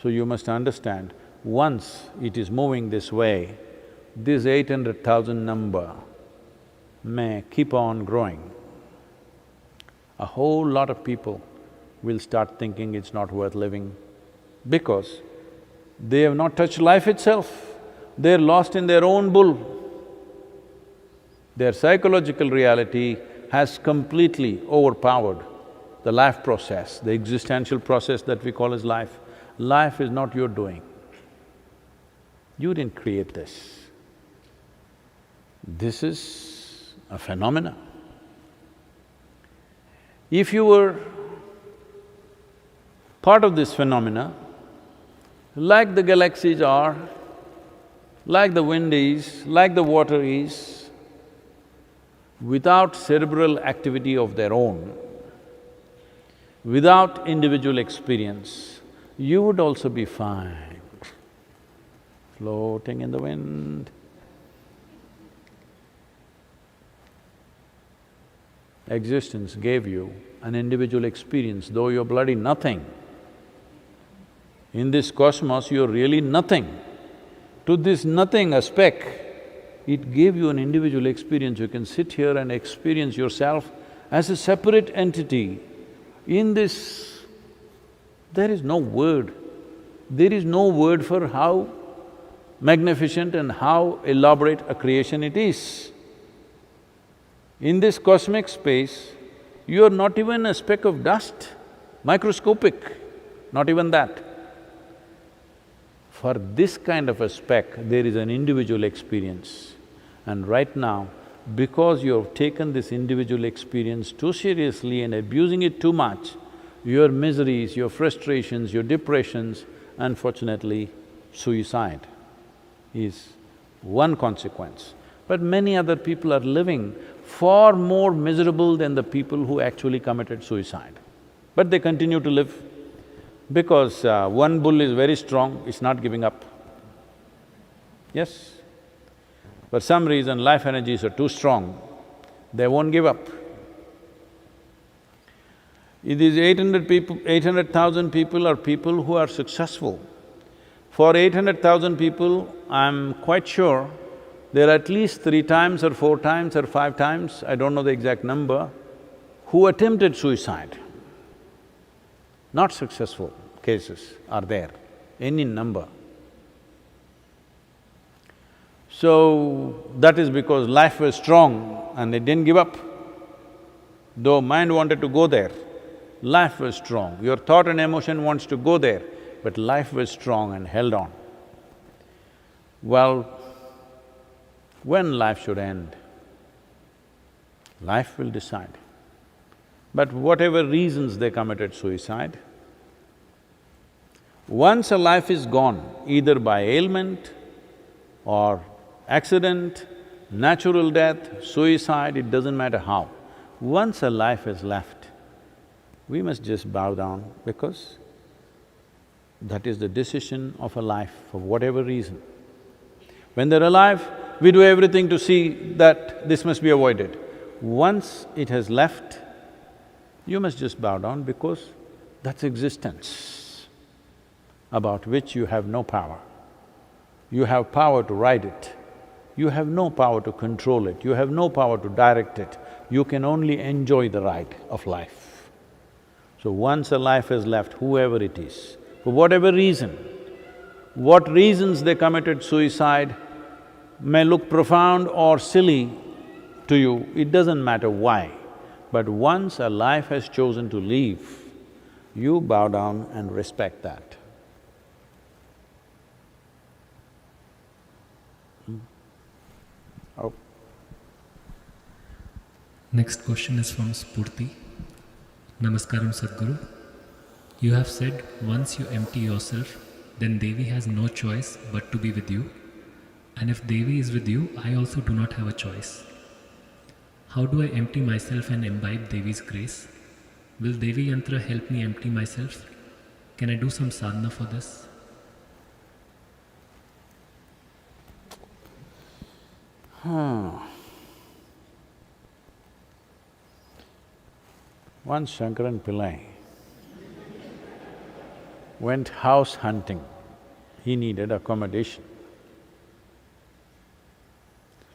So you must understand, once it is moving this way, this 800,000 number may keep on growing. A whole lot of people will start thinking it's not worth living because they have not touched life itself. They're lost in their own bull. Their psychological reality has completely overpowered the life process, the existential process that we call as life. Life is not your doing. You didn't create this. This is a phenomena. If you were part of this phenomena, like the galaxies are, like the wind is, like the water is, without cerebral activity of their own, without individual experience, you would also be fine, floating in the wind. Existence gave you an individual experience, though you're bloody nothing. In this cosmos, you're really nothing. To this nothing, a speck, it gave you an individual experience. You can sit here and experience yourself as a separate entity. In this, there is no word. There is no word for how magnificent and how elaborate a creation it is. In this cosmic space, you are not even a speck of dust, microscopic, not even that. For this kind of a speck, there is an individual experience. And right now, because you have taken this individual experience too seriously and abusing it too much, your miseries, your frustrations, your depressions, unfortunately, suicide is one consequence. But many other people are living far more miserable than the people who actually committed suicide. But they continue to live because one bull is very strong, it's not giving up. Yes? For some reason, life energies are too strong, they won't give up. These 800,000 people are people who are successful. For 800,000 people, I'm quite sure there are at least 3 times or 4 times or 5 times, I don't know the exact number, who attempted suicide. Not successful cases are there, any number. So, that is because life was strong and it didn't give up. Though mind wanted to go there, life was strong. Your thought and emotion wants to go there, but life was strong and held on. Well, when life should end, life will decide. But whatever reasons they committed suicide, once a life is gone, either by ailment or accident, natural death, suicide, it doesn't matter how. Once a life is left, we must just bow down because that is the decision of a life for whatever reason. When they're alive, we do everything to see that this must be avoided. Once it has left, you must just bow down because that's existence about which you have no power. You have power to ride it, you have no power to control it, you have no power to direct it, you can only enjoy the ride of life. So once a life is left, whoever it is, for whatever reason, what reasons they committed suicide may look profound or silly to you, it doesn't matter why. But once a life has chosen to leave, you bow down and respect that. Oh. Next question is from Spurti. Namaskaram Sadhguru. You have said once you empty yourself, then Devi has no choice but to be with you. And if Devi is with you, I also do not have a choice. How do I empty myself and imbibe Devi's grace? Will Devi Yantra help me empty myself? Can I do some sadhana for this? Once Shankaran Pillai went house hunting, he needed accommodation.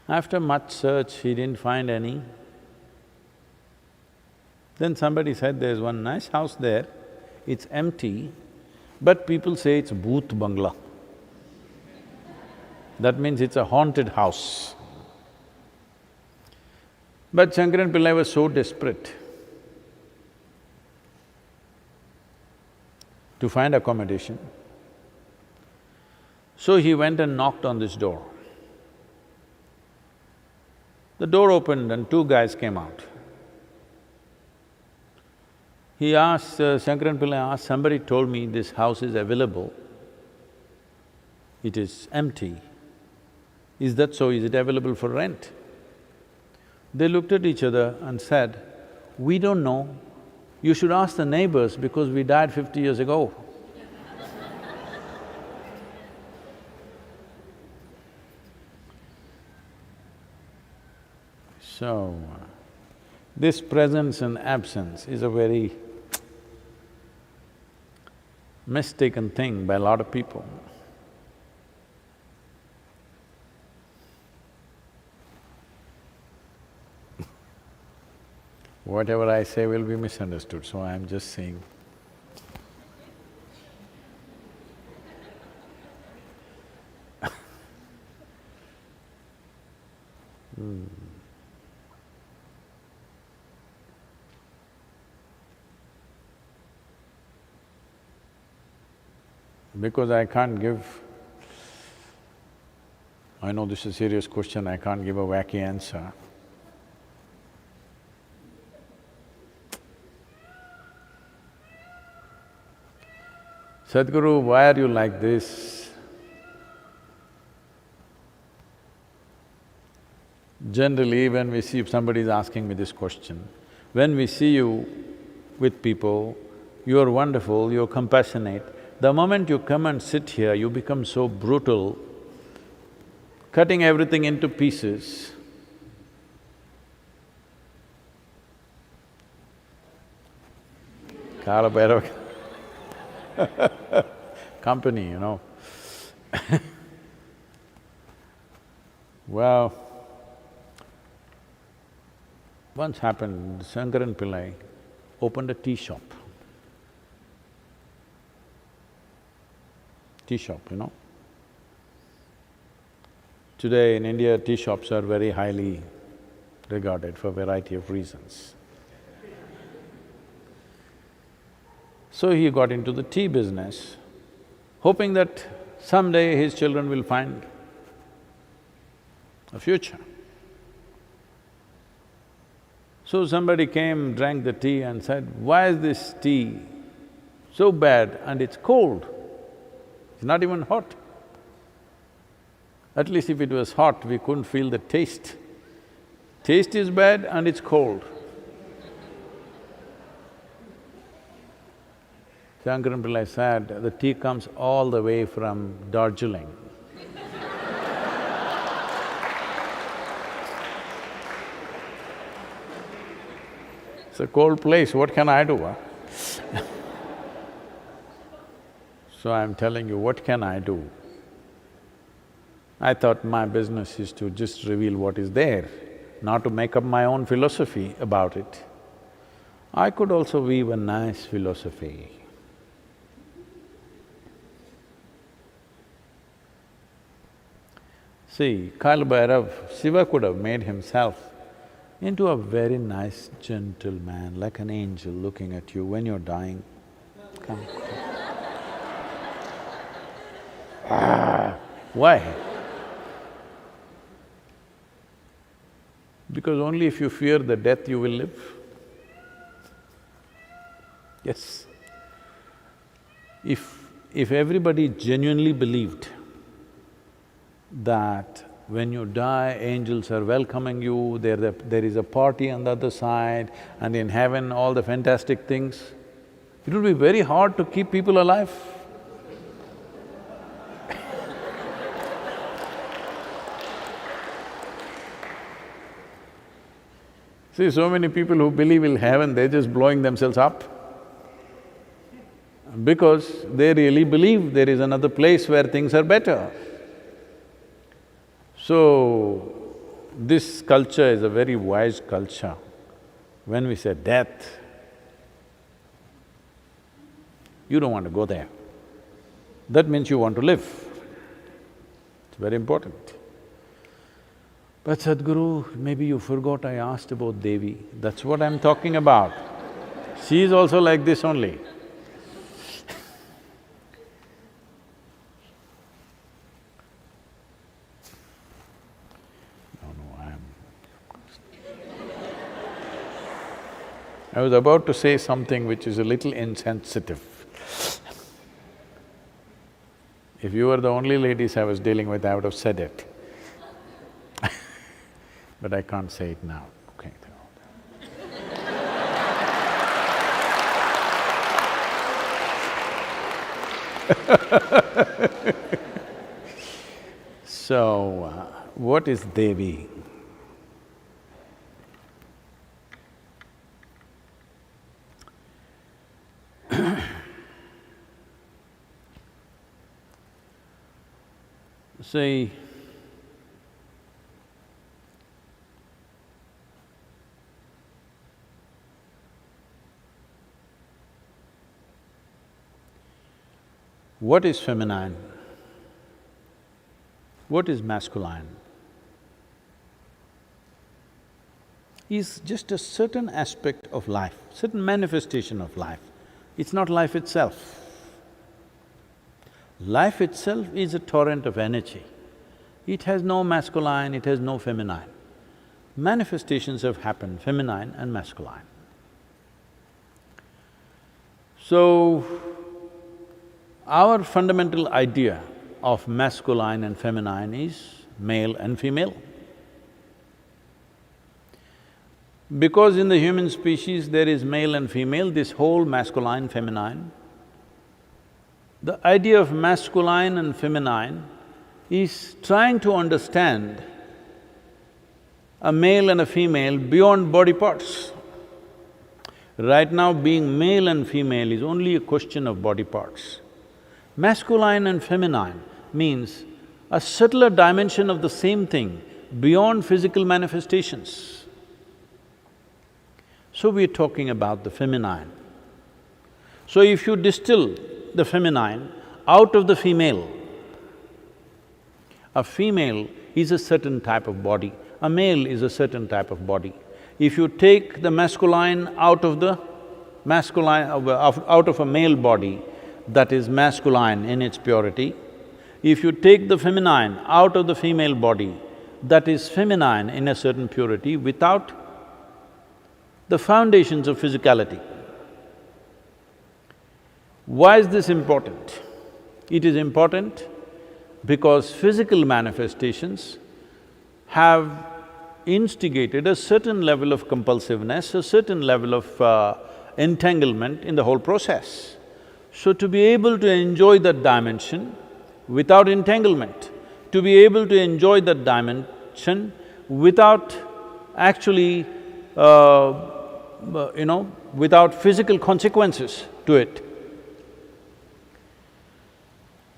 After much search, he didn't find any. Then somebody said, there's one nice house there, it's empty, but people say it's Bhoot Bangla. That means it's a haunted house. But Shankaran Pillai was so desperate to find accommodation, so he went and knocked on this door. The door opened and two guys came out. He asked, Shankaran Pillai asked, somebody told me this house is available, it is empty. Is that so? Is it available for rent? They looked at each other and said, we don't know, you should ask the neighbors because we died 50 years ago. So, this presence and absence is a very mistaken thing by a lot of people. Whatever I say will be misunderstood, so I'm just saying. Because I can't give… I know this is a serious question, I can't give a wacky answer. Sadhguru, why are you like this? Generally, when we see… if somebody is asking me this question, when we see you with people, you're wonderful, you're compassionate. The moment you come and sit here, you become so brutal, cutting everything into pieces. Kala Bhairava company, you know. Well, once happened, Shankaran Pillai opened a tea shop. Tea shop, you know. Today in India, tea shops are very highly regarded for a variety of reasons. So he got into the tea business, hoping that someday his children will find a future. So somebody came, drank the tea and said, "Why is this tea so bad and it's cold? It's not even hot." At least if it was hot, we couldn't feel the taste. Taste is bad and it's cold. Shankaran Pillai said, the tea comes all the way from Darjeeling. It's a cold place, what can I do, huh? So I'm telling you, what can I do? I thought my business is to just reveal what is there, not to make up my own philosophy about it. I could also weave a nice philosophy. See, Kala Bhairav, Shiva could have made himself into a very nice gentleman, like an angel looking at you when you're dying. Come. Why? Because only if you fear the death you will live. Yes. If everybody genuinely believed that when you die, angels are welcoming you, there is a party on the other side, and in heaven all the fantastic things, it will be very hard to keep people alive. See, so many people who believe in heaven, they're just blowing themselves up because they really believe there is another place where things are better. So, this culture is a very wise culture. When we say death, you don't want to go there. That means you want to live. It's very important. But Sadhguru, maybe you forgot I asked about Devi, that's what I'm talking about. She is also like this only. I was about to say something which is a little insensitive. If you were the only ladies I was dealing with, I would have said it. But I can't say it now, okay. So, what is Devi? See, what is feminine? What is masculine? Is just a certain aspect of life, certain manifestation of life. It's not life itself. Life itself is a torrent of energy. It has no masculine, it has no feminine. Manifestations have happened, feminine and masculine. So, our fundamental idea of masculine and feminine is male and female. Because in the human species there is male and female, this whole masculine, feminine, the idea of masculine and feminine is trying to understand a male and a female beyond body parts. Right now, being male and female is only a question of body parts. Masculine and feminine means a subtler dimension of the same thing beyond physical manifestations. So we're talking about the feminine. So if you distill the feminine out of the female, a female is a certain type of body, a male is a certain type of body. If you take the masculine out of the out of a male body, that is masculine in its purity. If you take the feminine out of the female body, that is feminine in a certain purity without the foundations of physicality. Why is this important? It is important because physical manifestations have instigated a certain level of compulsiveness, a certain level of entanglement in the whole process. So to be able to enjoy that dimension without entanglement, to be able to enjoy that dimension without actually, without physical consequences to it.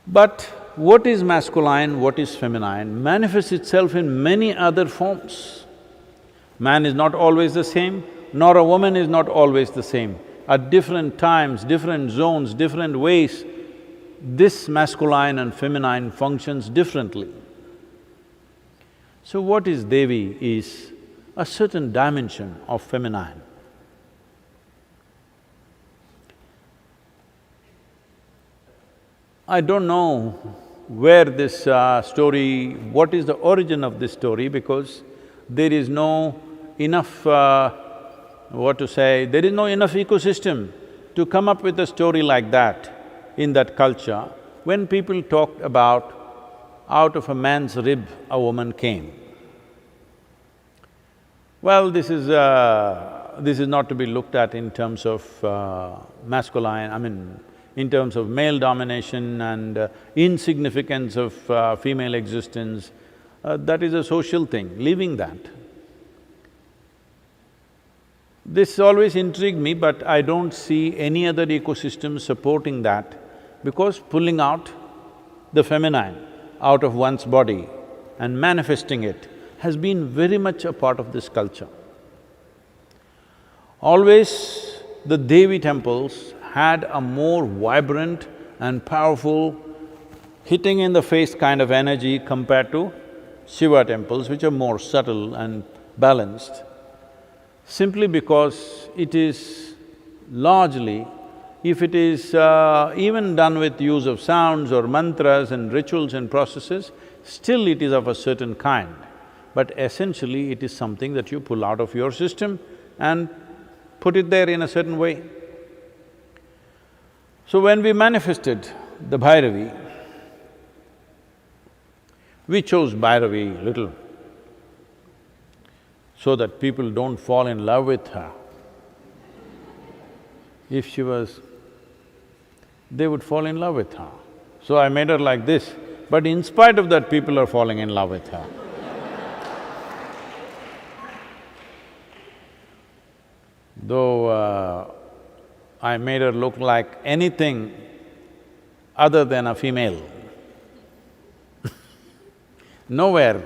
But what is masculine, what is feminine manifests itself in many other forms. Man is not always the same, nor a woman is not always the same. At different times, different zones, different ways, this masculine and feminine functions differently. So what is Devi is a certain dimension of feminine. I don't know where this story… what is the origin of this story, because there is no enough… there is no enough ecosystem to come up with a story like that in that culture. When people talked about out of a man's rib a woman came, well, this is not to be looked at in terms of in terms of male domination and insignificance of female existence. That is a social thing, leaving that. This always intrigued me, but I don't see any other ecosystem supporting that, because pulling out the feminine out of one's body and manifesting it has been very much a part of this culture. Always the Devi temples had a more vibrant and powerful, hitting in the face kind of energy compared to Shiva temples, which are more subtle and balanced, simply because it is largely, if it is even done with use of sounds or mantras and rituals and processes, still it is of a certain kind. But essentially it is something that you pull out of your system and put it there in a certain way. So when we manifested the Bhairavi, we chose Bhairavi little so that people don't fall in love with her. If she was… they would fall in love with her. So I made her like this, but in spite of that, people are falling in love with her. Though I made her look like anything other than a female. Nowhere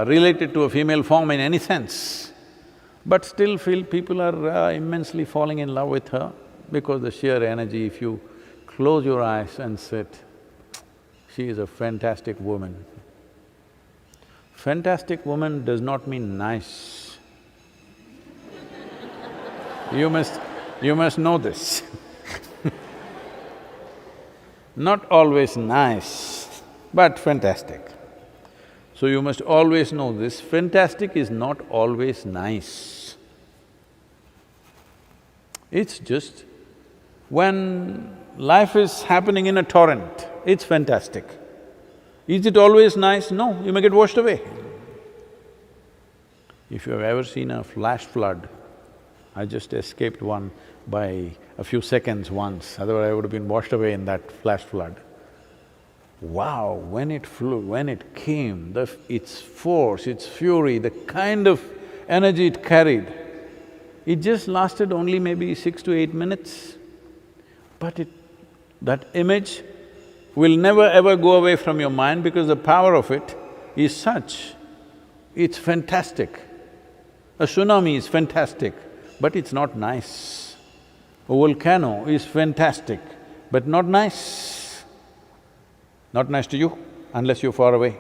related to a female form in any sense, but still feel people are immensely falling in love with her because the sheer energy. If you close your eyes and sit, she is a fantastic woman. Fantastic woman does not mean nice. You must know this. Not always nice, but fantastic. So you must always know this, fantastic is not always nice. It's just when life is happening in a torrent, it's fantastic. Is it always nice? No, you may get washed away. If you have ever seen a flash flood, I just escaped one by a few seconds once, otherwise I would have been washed away in that flash flood. Wow, when it flew, when it came, its force, its fury, the kind of energy it carried, it just lasted only maybe 6 to 8 minutes. But that image will never ever go away from your mind because the power of it is such, it's fantastic. A tsunami is fantastic, but it's not nice. A volcano is fantastic, but not nice. Not nice to you, unless you're far away.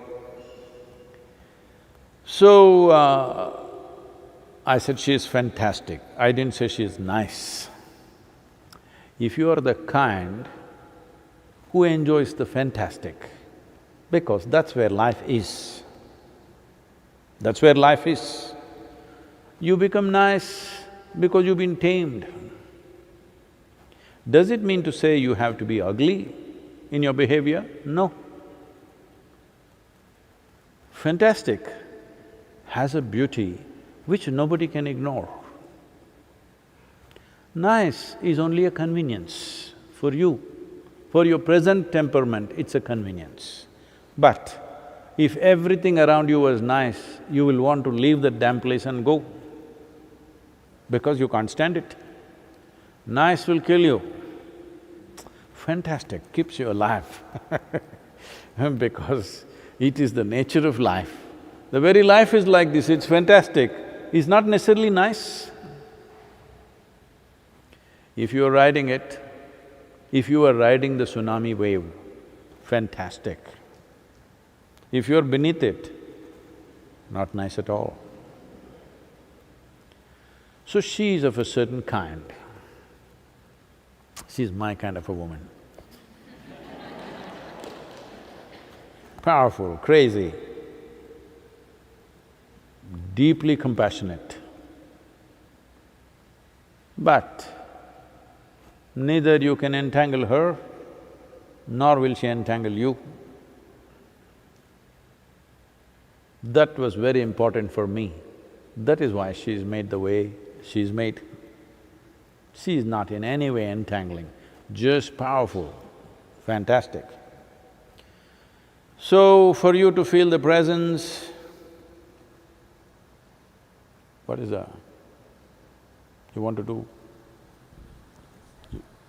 So, I said, she is fantastic. I didn't say she is nice. If you are the kind who enjoys the fantastic, because that's where life is. That's where life is. You become nice because you've been tamed. Does it mean to say you have to be ugly in your behavior? No. Fantastic has a beauty which nobody can ignore. Nice is only a convenience for you. For your present temperament, it's a convenience. But if everything around you was nice, you will want to leave that damn place and go, because you can't stand it. Nice will kill you. Fantastic keeps you alive because it is the nature of life. The very life is like this, it's fantastic, it's not necessarily nice. If you are riding it, if you are riding the tsunami wave, fantastic. If you are beneath it, not nice at all. So she is of a certain kind. She's my kind of a woman. Powerful, crazy, deeply compassionate. But neither you can entangle her, nor will she entangle you. That was very important for me. That is why she's made the way she's made. She is not in any way entangling, just powerful, fantastic. So, for you to feel the presence, what is that? You want to do?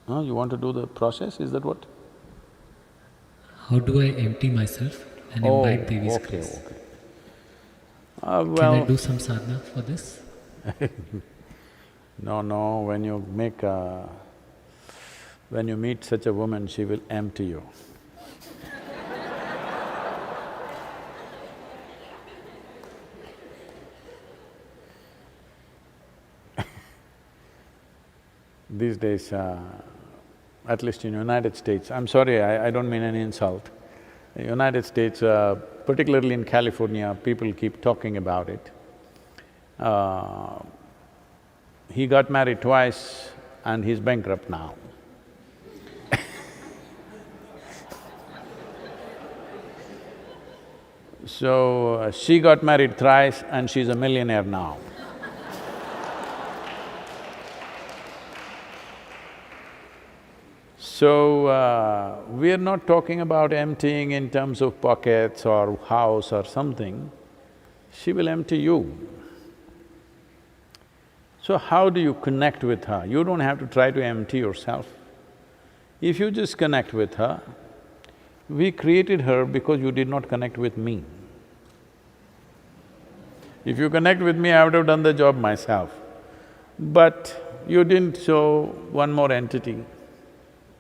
You want to do the process, is that what? How do I empty myself and invite Devi's grace? Okay. Can I do some sadhana for this? No, when you meet such a woman, she will empty you. These days, at least in United States, I'm sorry, I don't mean any insult. In United States, particularly in California, people keep talking about it. He got married twice and he's bankrupt now. So, she got married thrice and she's a millionaire now. So, we're not talking about emptying in terms of pockets or house or something. She will empty you. So how do you connect with her? You don't have to try to empty yourself. If you just connect with her, we created her because you did not connect with me. If you connect with me, I would have done the job myself. But you didn't, so one more entity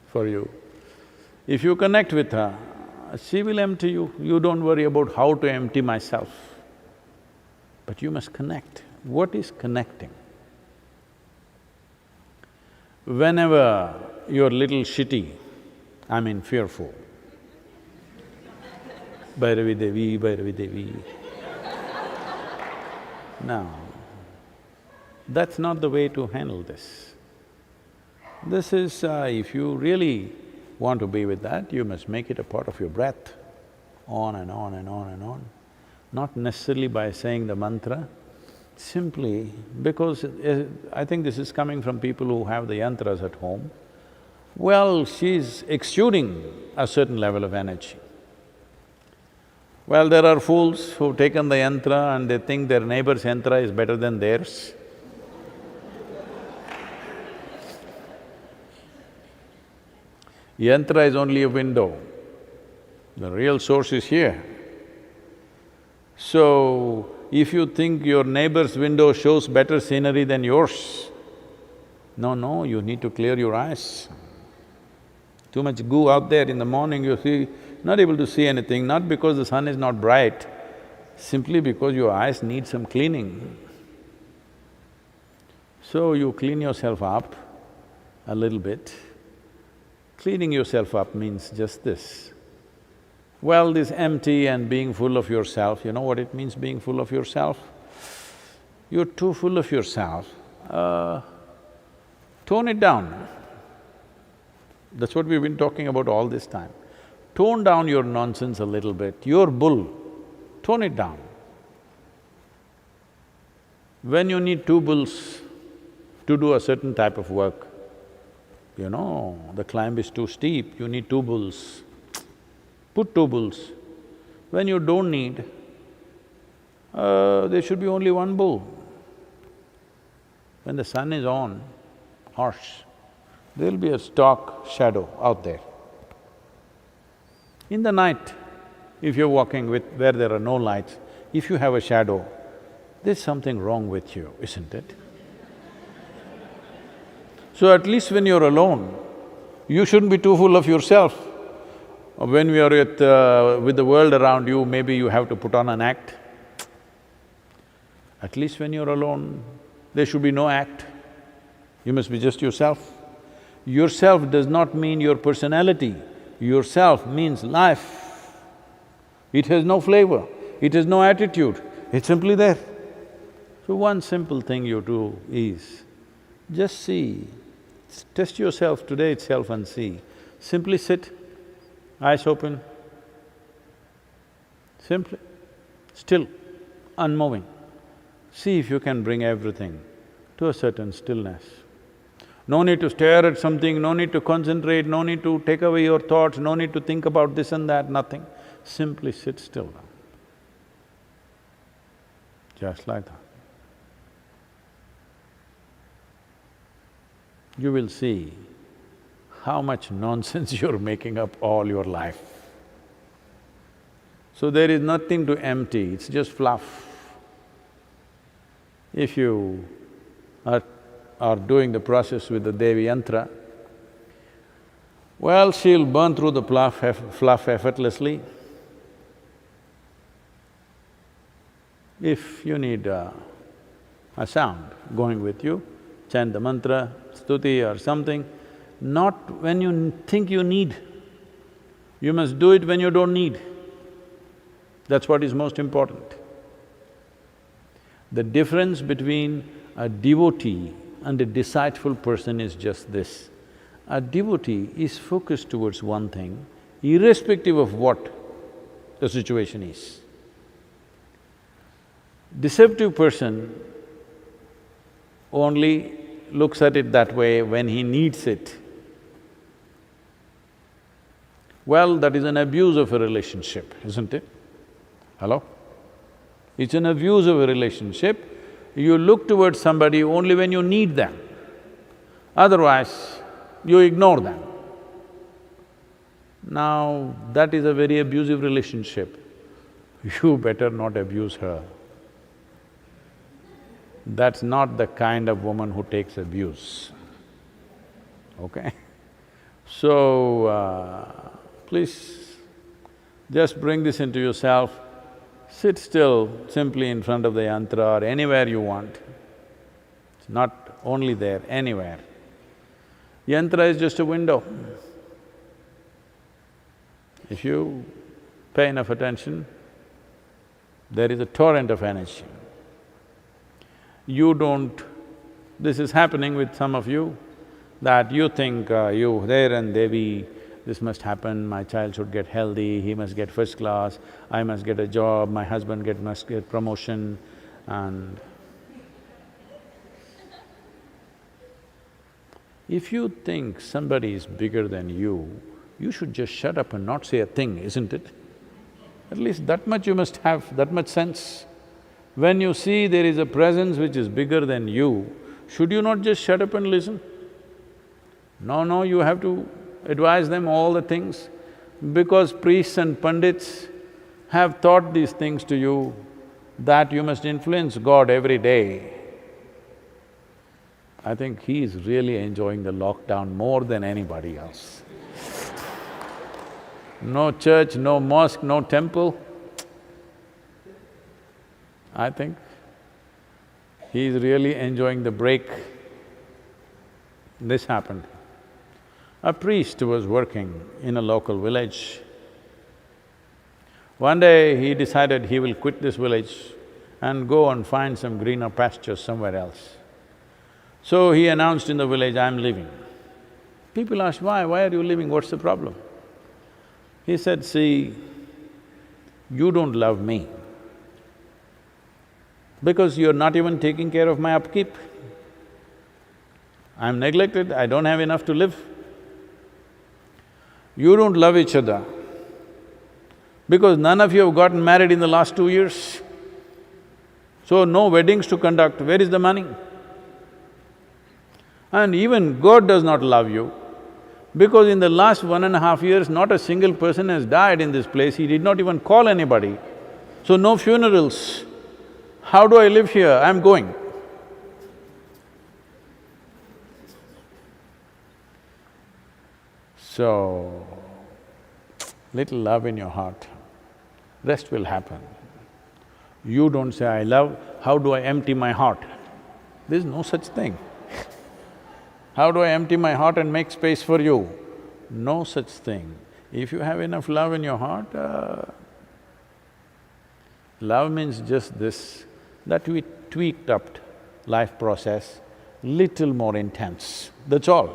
for you. If you connect with her, she will empty you. You don't worry about how to empty myself. But you must connect. What is connecting? Whenever you're little shitty, I mean fearful, Bhairavi Devi, Bhairavi Devi. No, that's not the way to handle this. This is… if you really want to be with that, you must make it a part of your breath, on and on and on and on. Not necessarily by saying the mantra, simply because I think this is coming from people who have the yantras at home. Well, she's exuding a certain level of energy. Well, there are fools who've taken the yantra and they think their neighbor's yantra is better than theirs. Yantra is only a window, the real source is here. So, if you think your neighbor's window shows better scenery than yours, no, you need to clear your eyes. Too much goo out there in the morning, you see, not able to see anything, not because the sun is not bright, simply because your eyes need some cleaning. So you clean yourself up a little bit. Cleaning yourself up means just this. Well, this empty and being full of yourself, you know what it means, being full of yourself? You're too full of yourself, tone it down. That's what we've been talking about all this time. Tone down your nonsense a little bit. You're bull, tone it down. When you need two bulls to do a certain type of work, you know, the climb is too steep, you need two bulls. Put two bulls. When you don't need, there should be only one bull. When the sun is on, harsh, there'll be a stark shadow out there. In the night, if you're walking where there are no lights, if you have a shadow, there's something wrong with you, isn't it? So at least when you're alone, you shouldn't be too full of yourself. When we are with the world around you, maybe you have to put on an act. At least when you're alone, there should be no act. You must be just yourself. Yourself does not mean your personality. Yourself means life. It has no flavor, it has no attitude, it's simply there. So one simple thing you do is, just see, test yourself today itself and see. Simply sit, eyes open, simply, still, unmoving. See if you can bring everything to a certain stillness. No need to stare at something, no need to concentrate, no need to take away your thoughts, no need to think about this and that, nothing. Simply sit still, just like that. You will see how much nonsense you're making up all your life. So there is nothing to empty, it's just fluff. If you are doing the process with the Devi yantra, well, she'll burn through the fluff effortlessly. If you need a sound going with you, chant the mantra, stuti or something, not when you think you need. You must do it when you don't need. That's what is most important. The difference between a devotee and a deceitful person is just this. A devotee is focused towards one thing, irrespective of what the situation is. Deceptive person only looks at it that way when he needs it. Well, that is an abuse of a relationship, isn't it? Hello? It's an abuse of a relationship. You look towards somebody only when you need them, otherwise you ignore them. Now, that is a very abusive relationship. You better not abuse her. That's not the kind of woman who takes abuse, okay? So, please just bring this into yourself. Sit still simply in front of the yantra or anywhere you want. It's not only there, anywhere. Yantra is just a window. If you pay enough attention, there is a torrent of energy. You don't… This is happening with some of you, that you think you there and Devi, this must happen, my child should get healthy, he must get first class, I must get a job, my husband must get promotion and… If you think somebody is bigger than you should just shut up and not say a thing, isn't it? At least that much you must have, that much sense. When you see there is a presence which is bigger than you, should you not just shut up and listen? No, you have to advise them all the things, because priests and pandits have taught these things to you, that you must influence God every day. I think he is really enjoying the lockdown more than anybody else. No church, no mosque, no temple. I think he is really enjoying the break. This happened. A priest was working in a local village. One day he decided he will quit this village and go and find some greener pastures somewhere else. So he announced in the village, "I'm leaving." People asked, "Why? Why are you leaving? What's the problem?" He said, "See, you don't love me because you're not even taking care of my upkeep. I'm neglected, I don't have enough to live. You don't love each other because none of you have gotten married in the last 2 years. So no weddings to conduct, where is the money? And even God does not love you because in the last 1.5 years, not a single person has died in this place, he did not even call anybody. So no funerals. How do I live here? I'm going." So, little love in your heart, rest will happen. You don't say, "I love, how do I empty my heart?" There's no such thing. How do I empty my heart and make space for you? No such thing. If you have enough love in your heart, love means just this, that we tweaked up life process, little more intense, that's all.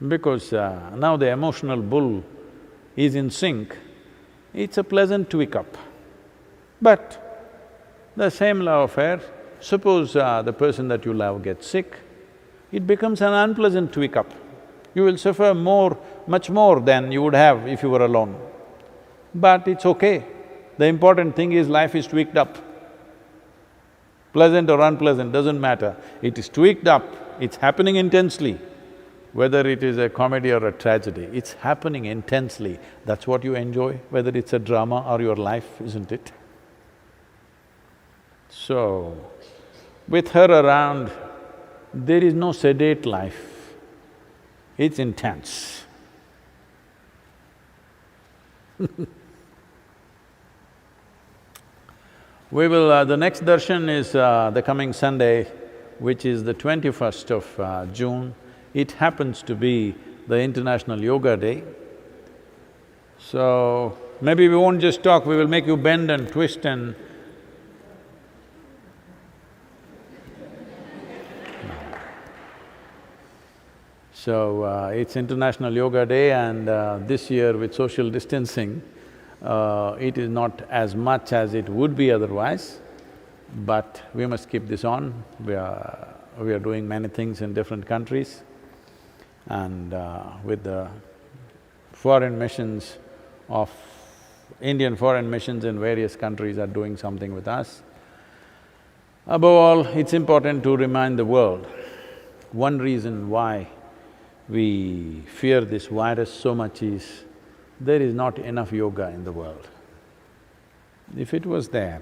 Because now the emotional bull is in sync, it's a pleasant tweak up. But the same love affair, suppose the person that you love gets sick, it becomes an unpleasant tweak up. You will suffer more, much more than you would have if you were alone. But it's okay. The important thing is life is tweaked up. Pleasant or unpleasant, doesn't matter. It is tweaked up, it's happening intensely. Whether it is a comedy or a tragedy, it's happening intensely. That's what you enjoy, whether it's a drama or your life, isn't it? So, with her around, there is no sedate life, it's intense. The next darshan is the coming Sunday, which is the 21st of June. It happens to be the International Yoga Day. So, maybe we won't just talk, we will make you bend and twist and… So, it's International Yoga Day and this year with social distancing, it is not as much as it would be otherwise, but we must keep this on. We are doing many things in different countries and with the foreign missions of… Indian foreign missions in various countries are doing something with us. Above all, it's important to remind the world, one reason why we fear this virus so much is there is not enough yoga in the world. If it was there,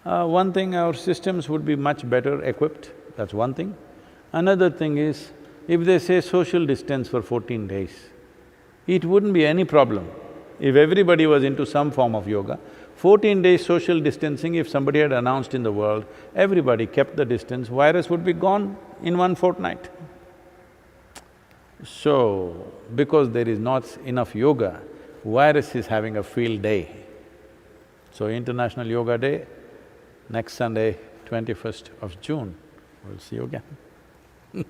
one thing, our systems would be much better equipped, that's one thing. Another thing is, if they say social distance for 14 days, it wouldn't be any problem. If everybody was into some form of yoga, 14 days social distancing, if somebody had announced in the world, everybody kept the distance, virus would be gone in one fortnight. So, because there is not enough yoga, virus is having a field day. So, International Yoga Day, next Sunday, 21st of June, we'll see you again.